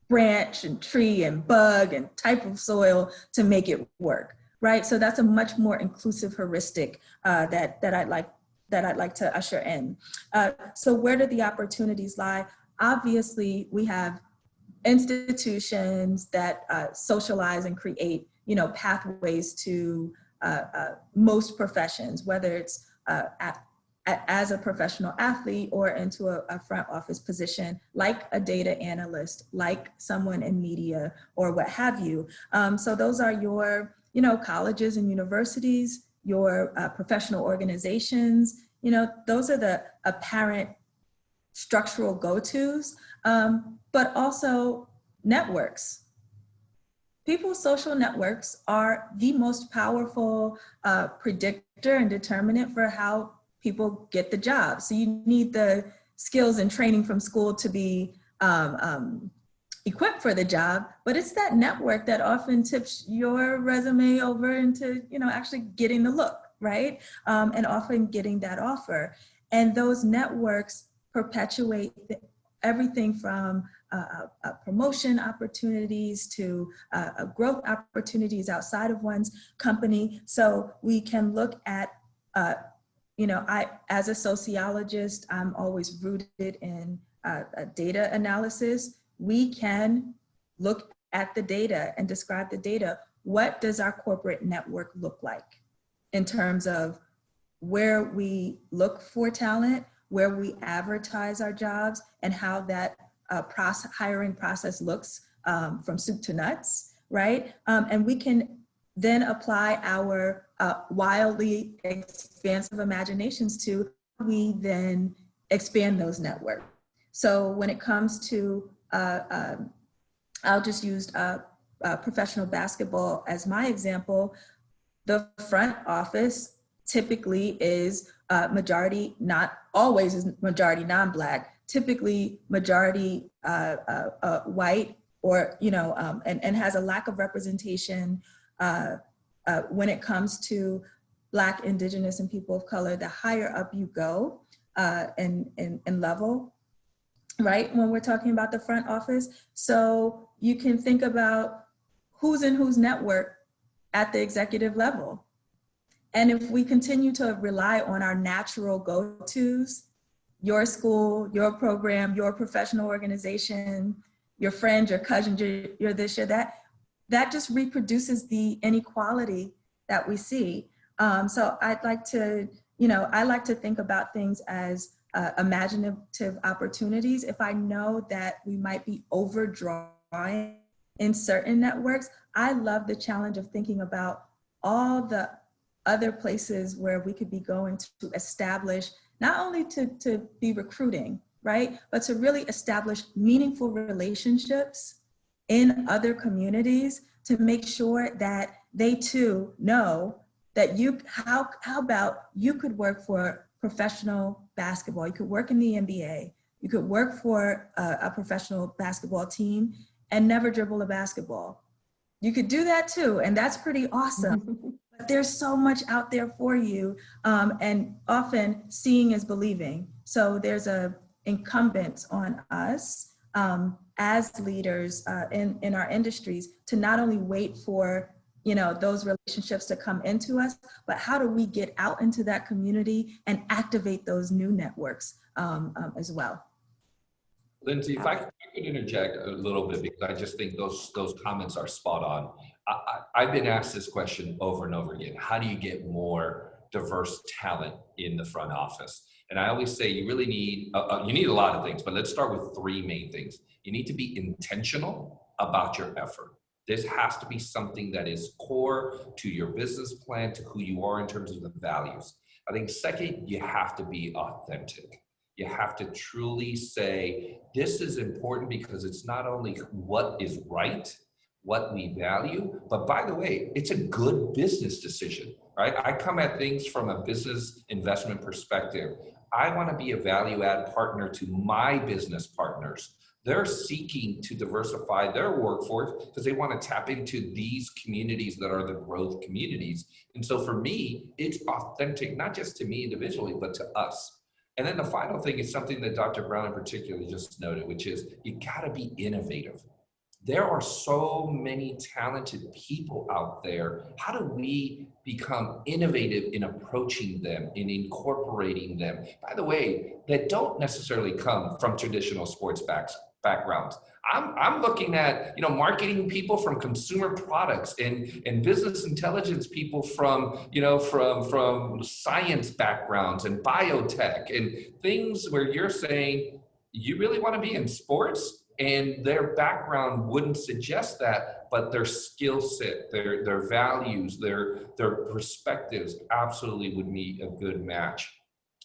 branch and tree and bug and type of soil to make it work, right? So that's a much more inclusive heuristic that I'd like to usher in. So where do the opportunities lie? Obviously, we have institutions that socialize and create, pathways to most professions, whether it's as a professional athlete or into a front office position, like a data analyst, like someone in media or what have you. So those are your, colleges and universities, your professional organizations, those are the apparent structural go-tos, but also networks. People's social networks are the most powerful predictor and determinant for how people get the job. So you need the skills and training from school to be equipped for the job, but it's that network that often tips your resume over into, actually getting the look, right? And often getting that offer. And those networks perpetuate everything from promotion opportunities to growth opportunities outside of one's company. So we can look at as a sociologist, I'm always rooted in data analysis. We can look at the data and describe the data. What does our corporate network look like in terms of where we look for talent, where we advertise our jobs, and how that hiring process looks from soup to nuts, right? And we can then apply our wildly expansive imaginations to how we then expand those networks. So when it comes to, I'll just use professional basketball as my example, the front office typically is majority, not always is majority non-Black, typically majority white, or, and has a lack of representation when it comes to Black, Indigenous, and people of color. The higher up you go in level, right, when we're talking about the front office. So you can think about who's in whose network at the executive level. And if we continue to rely on our natural go-tos, your school, your program, your professional organization, your friend, your cousin, you're this, you're that, that just reproduces the inequality that we see. So I'd like to, I like to think about things as imaginative opportunities. If I know that we might be overdrawing in certain networks, I love the challenge of thinking about all the other places where we could be going to establish, not only to be recruiting, right, but to really establish meaningful relationships in other communities to make sure that they too know that how about you could work for professional basketball, you could work in the NBA, you could work for a professional basketball team and never dribble a basketball. You could do that too, and that's pretty awesome. But there's so much out there for you, and often seeing is believing. So there's a incumbent on us as leaders in our industries to not only wait for those relationships to come into us, but how do we get out into that community and activate those new networks as well. Lindsay, if I could interject a little bit, because I just think those comments are spot on. I've been asked this question over and over again. How do you get more diverse talent in the front office? And I always say you really need, you need a lot of things, but let's start with three main things. You need to be intentional about your effort. This has to be something that is core to your business plan, to who you are in terms of the values. I think second, you have to be authentic. You have to truly say, this is important because it's not only what is right, what we value, but by the way, it's a good business decision, right? I come at things from a business investment perspective. I want to be a value add partner to my business partners. They're seeking to diversify their workforce because they want to tap into these communities that are the growth communities. And so for me, it's authentic, not just to me individually, but to us. And then the final thing is something that Dr. Brown in particular just noted, which is you gotta be innovative. There are so many talented people out there. How do we become innovative in approaching them, in incorporating them? By the way, that don't necessarily come from traditional sports backgrounds. I'm looking at marketing people from consumer products and business intelligence people from from science backgrounds and biotech and things where you're saying you really want to be in sports, and their background wouldn't suggest that, but their skill set, their values, their perspectives absolutely would be a good match.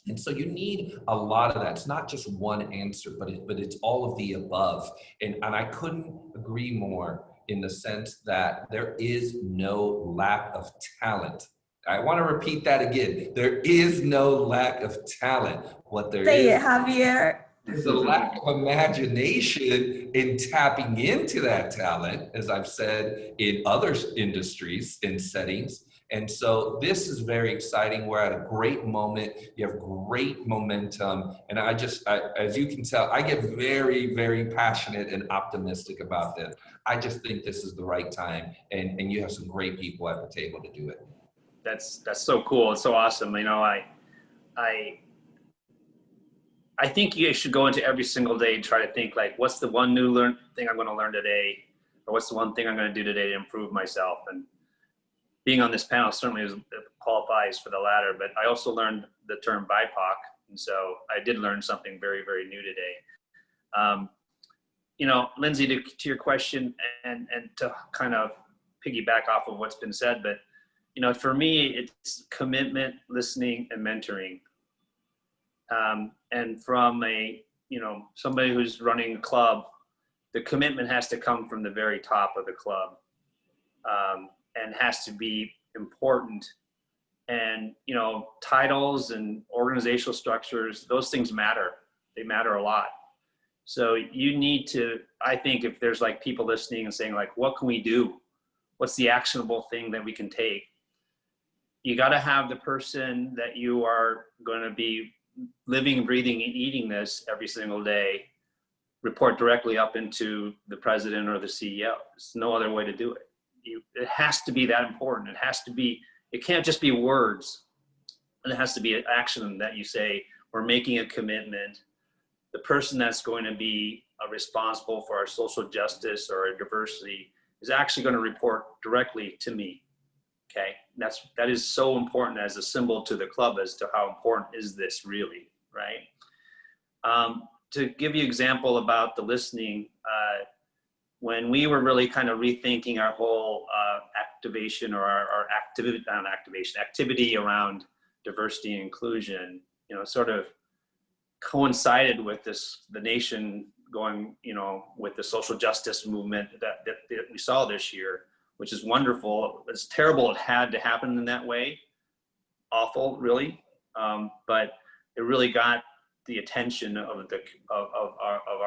And so you need a lot of that. It's not just one answer, but it's all of the above. And I couldn't agree more in the sense that there is no lack of talent. I want to repeat that again. There is no lack of talent. What there Say is it, Javier. is a lack of imagination in tapping into that talent, as I've said in other industries and settings. And so this is very exciting. We're at a great moment. You have great momentum. And as you can tell, I get very, very passionate and optimistic about this. I just think this is the right time. And you have some great people at the table to do it. That's so cool. It's so awesome. I think you should go into every single day and try to think like, what's the one new thing I'm going to learn today? Or what's the one thing I'm going to do today to improve myself? And being on this panel certainly qualifies for the latter, but I also learned the term BIPOC. And so I did learn something very, very new today. You know, Lindsay, to your question and to kind of piggyback off of what's been said, but, you know, for me, it's commitment, listening, and mentoring. And from somebody who's running a club, the commitment has to come from the very top of the club, and has to be important. And, you know, titles and organizational structures, those things matter. They matter a lot. So you need to, I think if there's like people listening and saying like, what can we do? What's the actionable thing that we can take? You got to have the person that you are going to be living, breathing, and eating this every single day report directly up into the president or the CEO. There's no other way to do it. It has to be that important. It has to be, it can't just be words. It has to be an action that you say, we're making a commitment. The person that's going to be responsible for our social justice or our diversity is actually going to report directly to me. Okay, that is so important as a symbol to the club as to how important is this really, right? To give you an example about the listening, when we were really kind of rethinking our whole activation or our activity around diversity and inclusion, you know, sort of coincided with the nation going, you know, with the social justice movement that we saw this year, which is wonderful. It's terrible it had to happen in that way. Awful, really. But it really got the attention of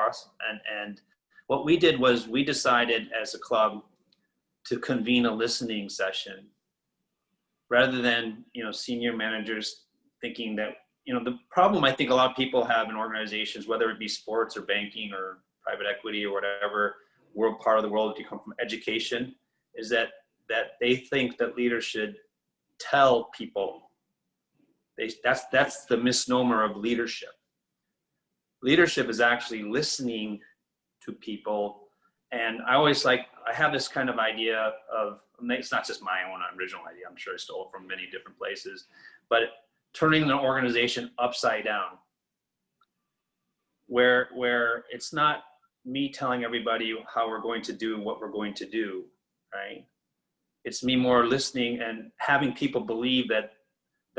us. And what we did was we decided as a club to convene a listening session rather than, you know, senior managers thinking that, you know, the problem I think a lot of people have in organizations, whether it be sports or banking or private equity or whatever part of the world, if you come from education, is that they think that leaders should tell people. That's the misnomer of leadership. Leadership is actually listening to people. And I have this kind of idea of, it's not just my own original idea, I'm sure I stole it from many different places, but turning an organization upside down, where it's not me telling everybody how we're going to do what we're going to do, right? It's me more listening and having people believe that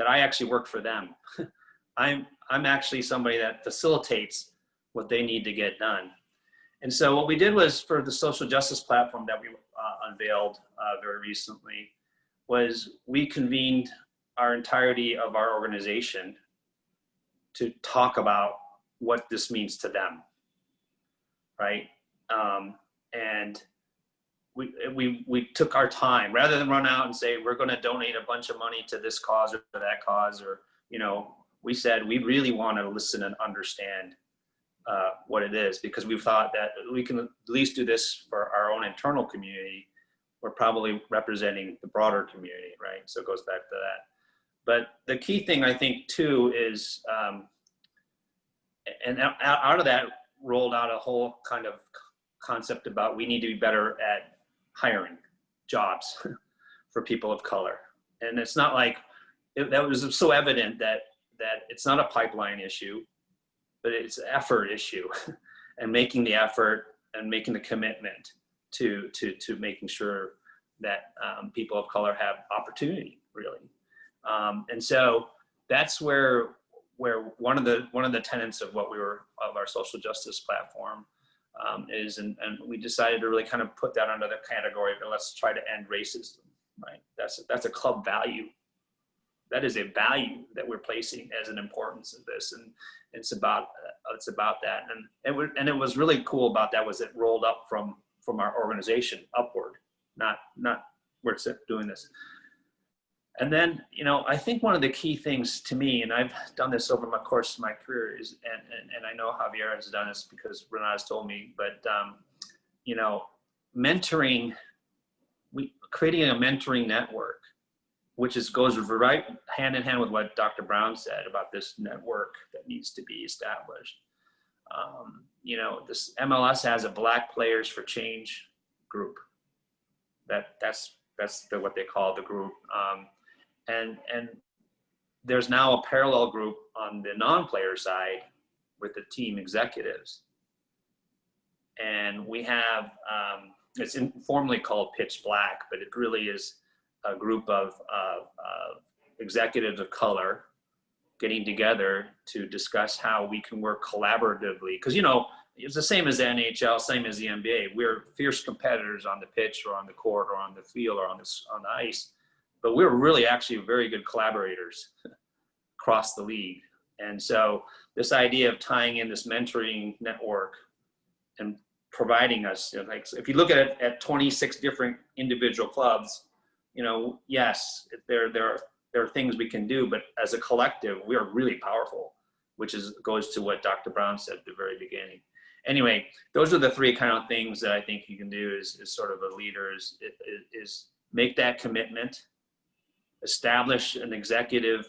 I actually work for them. I'm actually somebody that facilitates what they need to get done. And so what we did was, for the social justice platform that we unveiled very recently, was we convened our entirety of our organization to talk about what this means to them, right? And we took our time, rather than run out and say, we're going to donate a bunch of money to this cause or that cause, or, you know, we said, we really want to listen and understand what it is, because we've thought that we can at least do this for our own internal community. We're probably representing the broader community, right? So it goes back to that. But the key thing I think too is, and out of that rolled out a whole kind of concept about we need to be better at hiring jobs for people of color. And it's not like, that was so evident that it's not a pipeline issue, but it's an effort issue, and making the effort and making the commitment to making sure that people of color have opportunity, really. And so that's where one of the tenets of of our social justice platform is, and we decided to really kind of put that under the category of, let's try to end racism, right? That's a club value. That is a value that we're placing as an importance of this, and it's about that. And it was really cool about that was it rolled up from our organization upward, not where it's doing this. And then, you know, I think one of the key things to me, and I've done this over my course of my career, is, and I know Javier has done this because Renata's told me, but, mentoring, creating a mentoring network goes right hand in hand with what Dr. Brown said about this network that needs to be established. This MLS has a Black Players for Change group. That's what they call the group. And there's now a parallel group on the non-player side with the team executives. And we have, it's informally called Pitch Black, but it really is a group of executives of color getting together to discuss how we can work collaboratively. Because, it's the same as the NHL, same as the NBA. We're fierce competitors on the pitch or on the court or on the field or on the ice, but we're really actually very good collaborators across the league. And so this idea of tying in this mentoring network and providing us, like, if you look at it at 26 different individual clubs, yes, there are things we can do, but as a collective, we are really powerful, which goes to what Dr. Brown said at the very beginning. Anyway, those are the three kind of things that I think you can do as sort of a leader is make that commitment, establish an executive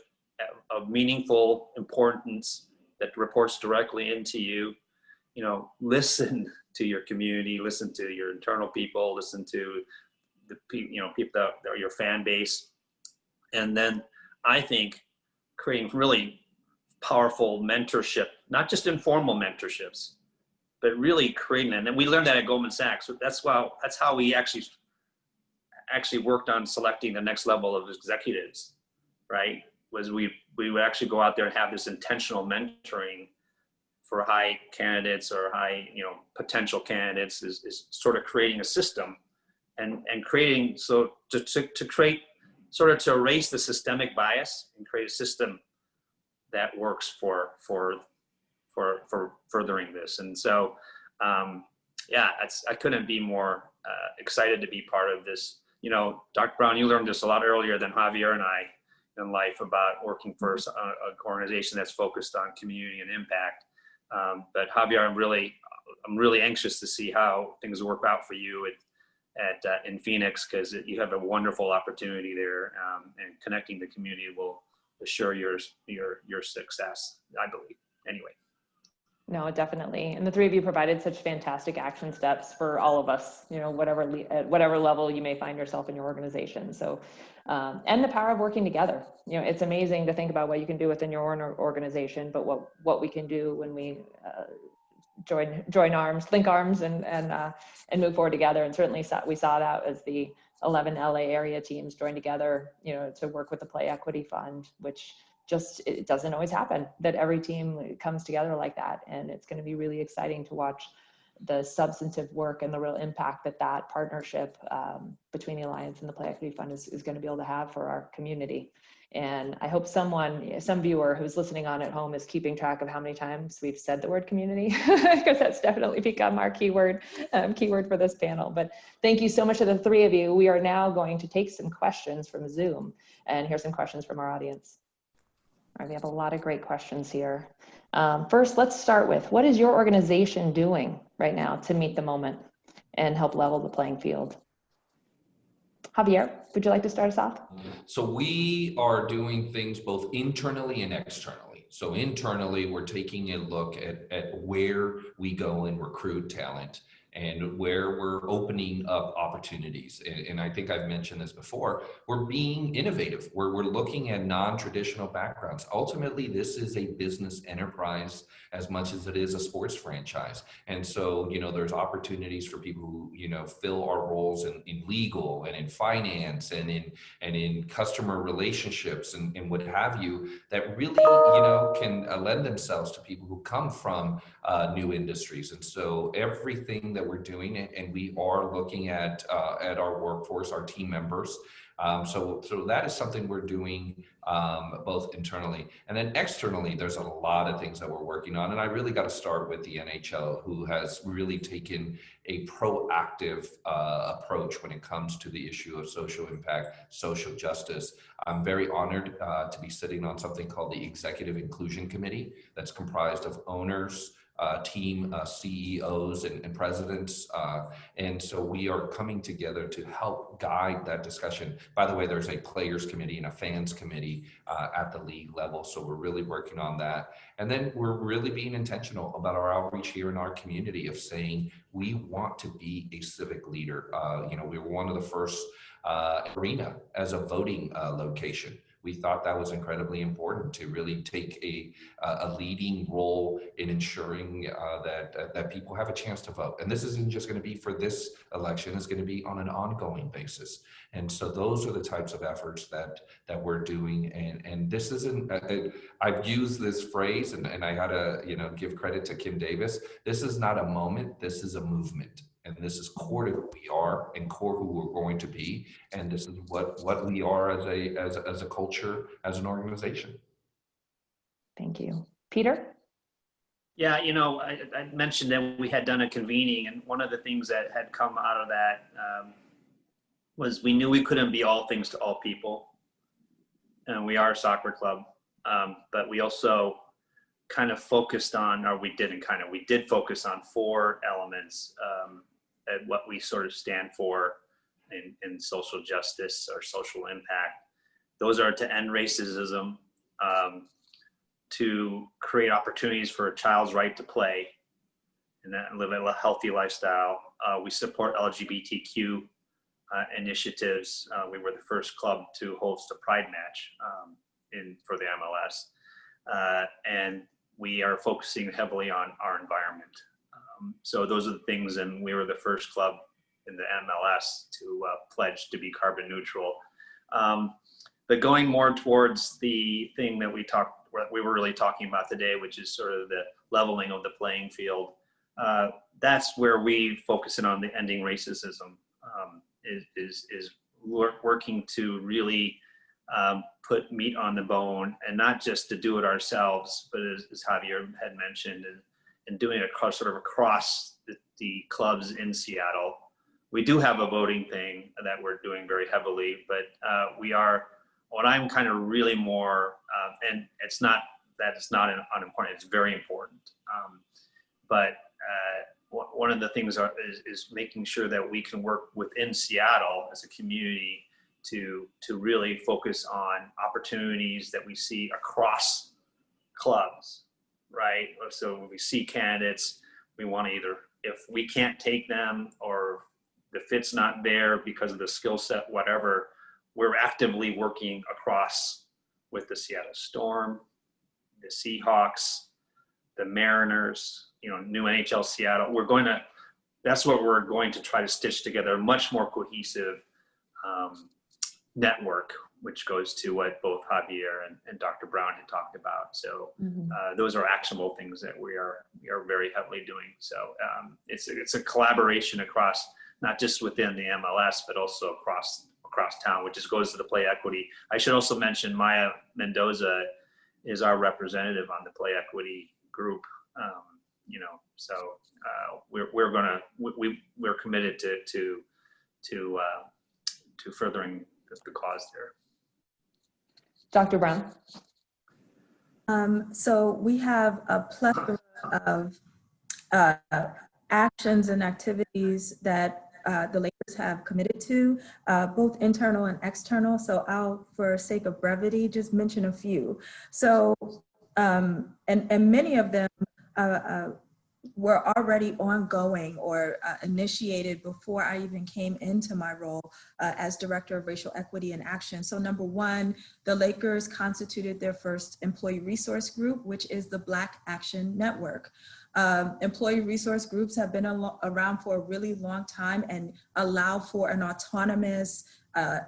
of meaningful importance that reports directly into you, listen to your community, listen to your internal people, listen to the people that are your fan base. And then I think creating really powerful mentorship, not just informal mentorships, but really creating them. And we learned that at Goldman Sachs. That's how we actually worked on selecting the next level of executives, right? Was we would actually go out there and have this intentional mentoring for high candidates or high, potential candidates is sort of creating a system and creating, so to create, sort of to erase the systemic bias and create a system that works for furthering this. And so, I couldn't be more excited to be part of this. Dr. Brown, you learned this a lot earlier than Javier and I in life about working for an organization that's focused on community and impact. But Javier, I'm really anxious to see how things work out for you in Phoenix, because you have a wonderful opportunity there, and connecting the community will assure your success, I believe. Anyway. No, definitely. And the three of you provided such fantastic action steps for all of us, at whatever level you may find yourself in your organization. So, and the power of working together. It's amazing to think about what you can do within your own organization, but what we can do when we join arms, link arms, and move forward together. And certainly we saw that as the 11 LA area teams joined together, to work with the Play Equity Fund, which it doesn't always happen that every team comes together like that. And it's going to be really exciting to watch the substantive work and the real impact that partnership between the Alliance and the Play Equity Fund is going to be able to have for our community. And I hope some viewer who's listening on at home is keeping track of how many times we've said the word community, because that's definitely become our keyword for this panel. But thank you so much to the three of you. We are now going to take some questions from Zoom and hear some questions from our audience. All right, we have a lot of great questions here. First, let's start with, what is your organization doing right now to meet the moment and help level the playing field? Javier, would you like to start us off? So we are doing things both internally and externally. So internally, we're taking a look at where we go and recruit talent and where we're opening up opportunities. And I think I've mentioned this before, we're being innovative. We're looking at non-traditional backgrounds. Ultimately, this is a business enterprise as much as it is a sports franchise. And so, there's opportunities for people who, fill our roles in legal and in finance and in customer relationships and what have you, that really, can lend themselves to people who come from new industries. And so everything that we're doing, and we are looking at our workforce, our team members. So that is something we're doing both internally. And then externally, there's a lot of things that we're working on. And I really got to start with the NHL, who has really taken a proactive approach when it comes to the issue of social impact, social justice. I'm very honored to be sitting on something called the Executive Inclusion Committee that's comprised of owners, team, CEOs and presidents. And so we are coming together to help guide that discussion. By the way, there's a players committee and a fans committee at the league level. So we're really working on that. And then we're really being intentional about our outreach here in our community of saying we want to be a civic leader. We were one of the first arena as a voting location. We thought that was incredibly important to really take a leading role in ensuring that people have a chance to vote. And this isn't just going to be for this election, it's going to be on an ongoing basis. And so those are the types of efforts that we're doing. And this isn't, I've used this phrase and I gotta, give credit to Kim Davis. This is not a moment, this is a movement. And this is core to who we are and core who we're going to be. And this is what we are as a culture, as an organization. Thank you. Peter? Yeah, I mentioned that we had done a convening, and one of the things that had come out of that was we knew we couldn't be all things to all people. And we are a soccer club, but we also kind of focused on, we did focus on 4 elements at what we sort of stand for in social justice or social impact. Those are to end racism, to create opportunities for a child's right to play and live a healthy lifestyle. We support LGBTQ initiatives. We were the first club to host a Pride match for the MLS. And we are focusing heavily on our environment. So those are the things, and we were the first club in the MLS to pledge to be carbon neutral. But going more towards the thing that we were really talking about today, which is sort of the leveling of the playing field. That's where we focus in on the ending racism, is working to really put meat on the bone, and not just to do it ourselves, but as Javier had mentioned, and doing it across the clubs in Seattle. We do have a voting thing that we're doing very heavily, but what I'm kind of really more, and it's not that it's not unimportant, it's very important. But one of the things is making sure that we can work within Seattle as a community to really focus on opportunities that we see across clubs, right? So when we see candidates, we want to either, if we can't take them or the fit's not there because of the skill set, whatever, we're actively working across with the Seattle Storm, the Seahawks, the Mariners, new NHL Seattle. That's what we're going to try to stitch together, a much more cohesive network, which goes to what both Javier and Dr. Brown had talked about. So those are actionable things that we are very heavily doing. So it's a collaboration across, not just within the MLS, but also across town, which just goes to the play equity. I should also mention Maya Mendoza is our representative on the play equity group. So we're committed to furthering the cause there. Dr. Brown? So we have a plethora of actions and activities that the Lakers have committed to, both internal and external. So I'll, for sake of brevity, just mention a few. So, and many of them were already ongoing or initiated before I even came into my role as Director of Racial Equity and Action. So number one, the Lakers constituted their first employee resource group, which is the Black Action Network. Employee resource groups have been around for a really long time and allow for an autonomous,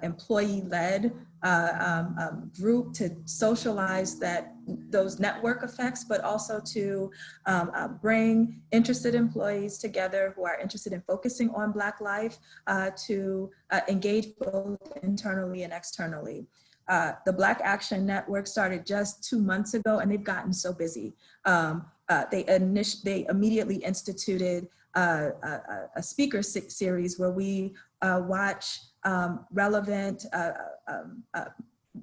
employee-led group to socialize those network effects, but also to bring interested employees together who are interested in focusing on Black life to engage both internally and externally. The Black Action Network started just 2 months ago, and they've gotten so busy. They immediately instituted a speaker series where we watch relevant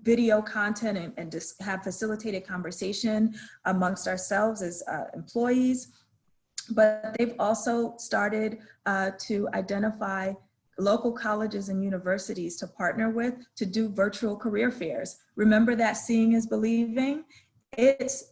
video content and just have facilitated conversation amongst ourselves as employees, but they've also started to identify local colleges and universities to partner with to do virtual career fairs. Remember that seeing is believing? It's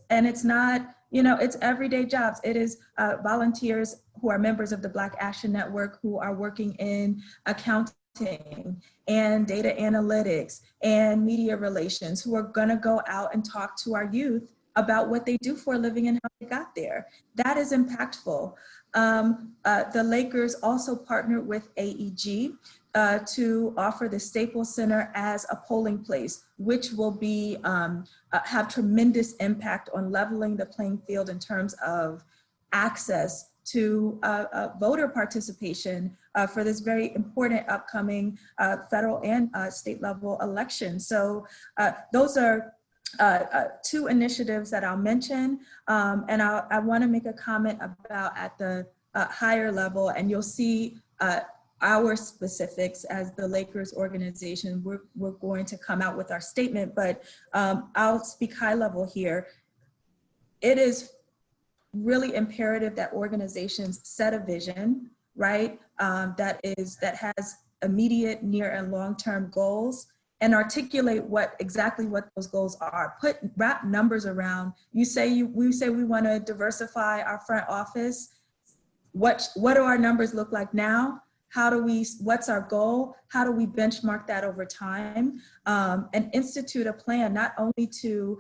not, it's everyday jobs. It is volunteers who are members of the Black Action Network who are working in accounting and data analytics and media relations, who are gonna go out and talk to our youth about what they do for a living and how they got there. That is impactful. The Lakers also partnered with AEG to offer the Staples Center as a polling place, which will be have tremendous impact on leveling the playing field in terms of access to voter participation for this very important upcoming federal and state level election. So those are two initiatives that I'll mention, and I want to make a comment about at the higher level, and you'll see our specifics as the Lakers organization. We're going to come out with our statement, but I'll speak high level here. It is really imperative that organizations set a vision, right? That has immediate, near, and long-term goals, and articulate exactly what those goals are. Wrap numbers around. We say we want to diversify our front office. What do our numbers look like now? What's our goal? How do we benchmark that over time? And institute a plan not only to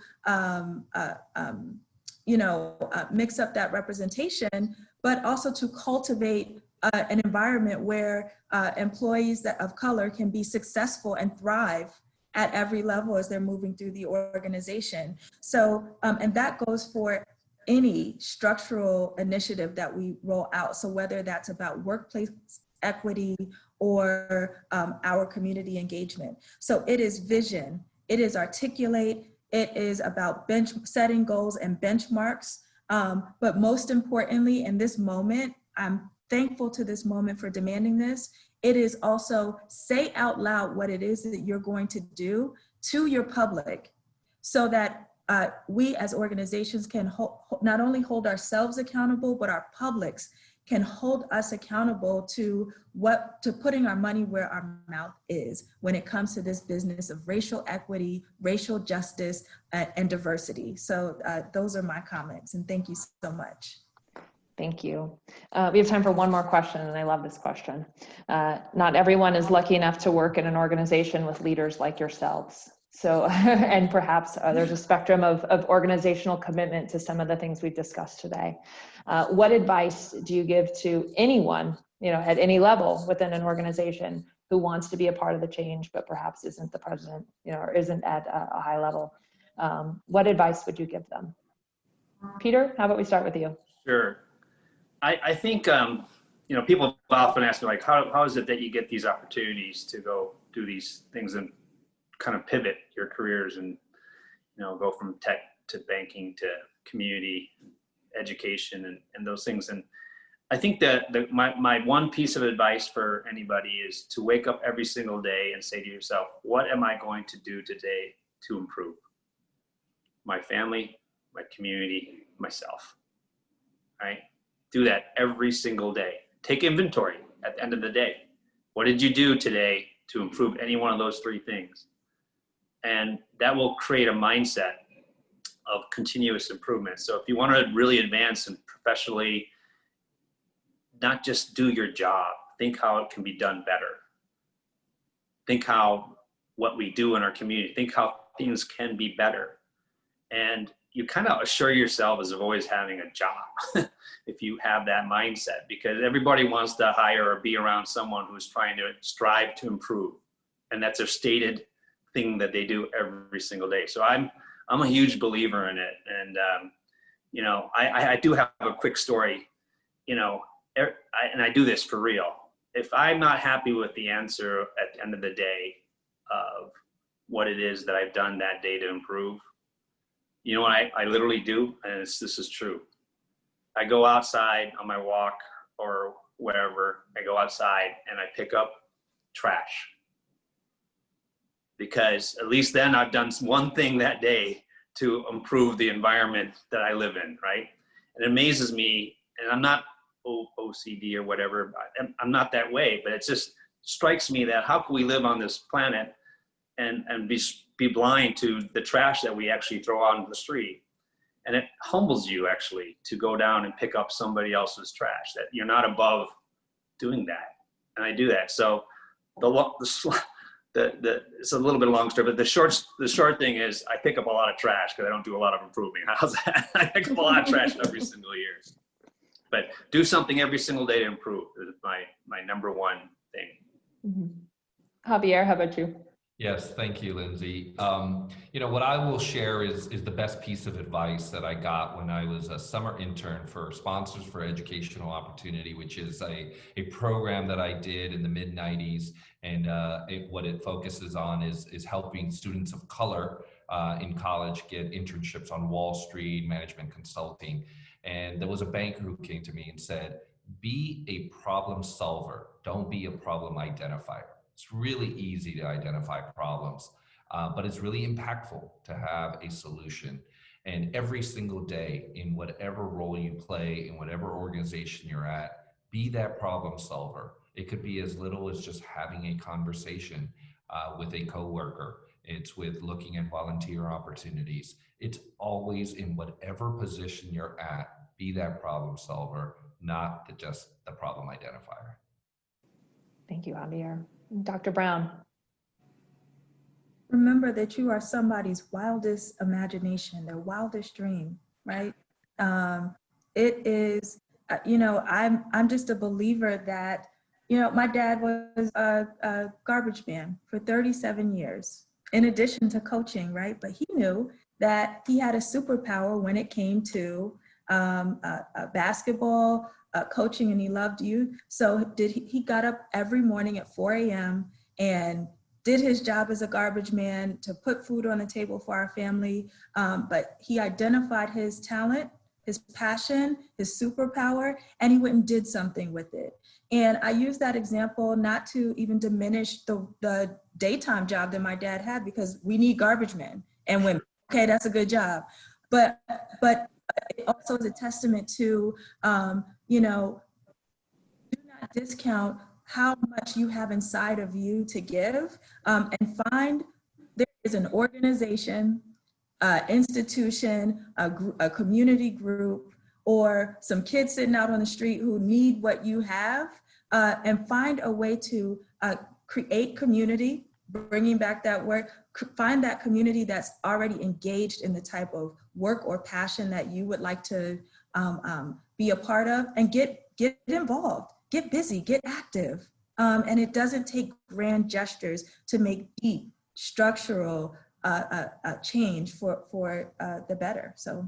mix up that representation, but also to cultivate an environment where employees of color can be successful and thrive at every level as they're moving through the organization. So, and that goes for any structural initiative that we roll out. So whether that's about workplace equity or our community engagement. So it is vision, it is articulate, it is about setting goals and benchmarks. But most importantly, in this moment, I'm thankful to this moment for demanding this. It is also say out loud what it is that you're going to do to your public, so that we as organizations can not only hold ourselves accountable, but our publics can hold us accountable to putting our money where our mouth is when it comes to this business of racial equity, racial justice, and diversity. So those are my comments, and thank you so much. Thank you. We have time for one more question, and I love this question. Not everyone is lucky enough to work in an organization with leaders like yourselves. So, and perhaps there's a spectrum of organizational commitment to some of the things we've discussed today. What advice do you give to anyone, at any level within an organization who wants to be a part of the change, but perhaps isn't the president, or isn't at a high level? What advice would you give them? Peter, how about we start with you? Sure. I think, people often ask me, like, how is it that you get these opportunities to go do these things and kind of pivot your careers and, go from tech to banking to community education and those things. And I think that my one piece of advice for anybody is to wake up every single day and say to yourself, what am I going to do today to improve my family, my community, myself, right? Do that every single day. Take inventory at the end of the day. What did you do today to improve any one of those three things? And that will create a mindset of continuous improvement. So if you want to really advance and professionally, not just do your job, think how it can be done better. Think how what we do in our community, think how things can be better. And you kind of assure yourself as of always having a job if you have that mindset, because everybody wants to hire or be around someone who's trying to strive to improve. And that's a stated thing that they do every single day. So I'm a huge believer in it. And, I do have a quick story, and I do this for real. If I'm not happy with the answer at the end of the day of what it is that I've done that day to improve, you know what I literally do? And this is true. I go outside on my walk or wherever, I go outside and I pick up trash. Because at least then I've done one thing that day to improve the environment that I live in, right? It amazes me and I'm not OCD or whatever. I'm not that way, but it just strikes me that how can we live on this planet and be blind to the trash that we actually throw out into the street? And it humbles you actually to go down and pick up somebody else's trash, that you're not above doing that. And I do that. So it's a little bit of a long story, but the short thing is I pick up a lot of trash because I don't do a lot of improving. How's that? I pick up a lot of trash every single year. But do something every single day to improve is my number one thing. Mm-hmm. Javier, how about you? Yes, thank you, Lindsay. What I will share is the best piece of advice that I got when I was a summer intern for Sponsors for Educational Opportunity, which is a program that I did in the mid-90s. And what it focuses on is helping students of color in college get internships on Wall Street, management consulting. And there was a banker who came to me and said, be a problem solver, don't be a problem identifier. It's really easy to identify problems, but it's really impactful to have a solution. And every single day, in whatever role you play, in whatever organization you're at, be that problem solver. It could be as little as just having a conversation with a coworker. It's with looking at volunteer opportunities. It's always in whatever position you're at, be that problem solver, not just the problem identifier. Thank you, Javier. Dr. Brown. Remember that you are somebody's wildest imagination, their wildest dream, right? It is, I'm just a believer that, my dad was a garbage man for 37 years, in addition to coaching, right? But he knew that he had a superpower when it came to basketball, coaching, and he loved you. So he got up every morning at 4 a.m. and did his job as a garbage man to put food on the table for our family. But he identified his talent, his passion, his superpower, and he went and did something with it. And I use that example not to even diminish the daytime job that my dad had, because we need garbage men and women. Okay, that's a good job. But it also is a testament to, do not discount how much you have inside of you to give, and find there is an organization, institution, a community group, or some kids sitting out on the street who need what you have, and find a way to create community, bringing back that word, find that community that's already engaged in the type of work or passion that you would like to be a part of, and get involved, get busy, get active. And it doesn't take grand gestures to make deep structural change for the better. So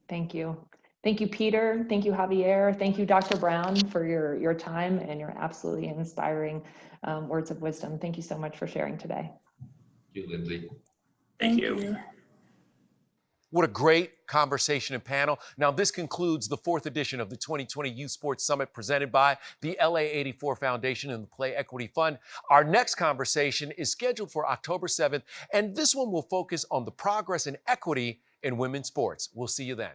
Thank you. Thank you, Peter. Thank you, Javier. Thank you, Dr. Brown, for your time and your absolutely inspiring words of wisdom. Thank you so much for sharing today. Thank you, Lindsay. Thank you. What a great conversation and panel. Now, this concludes the 4th edition of the 2020 Youth Sports Summit presented by the LA84 Foundation and the Play Equity Fund. Our next conversation is scheduled for October 7th, and this one will focus on the progress and equity in women's sports. We'll see you then.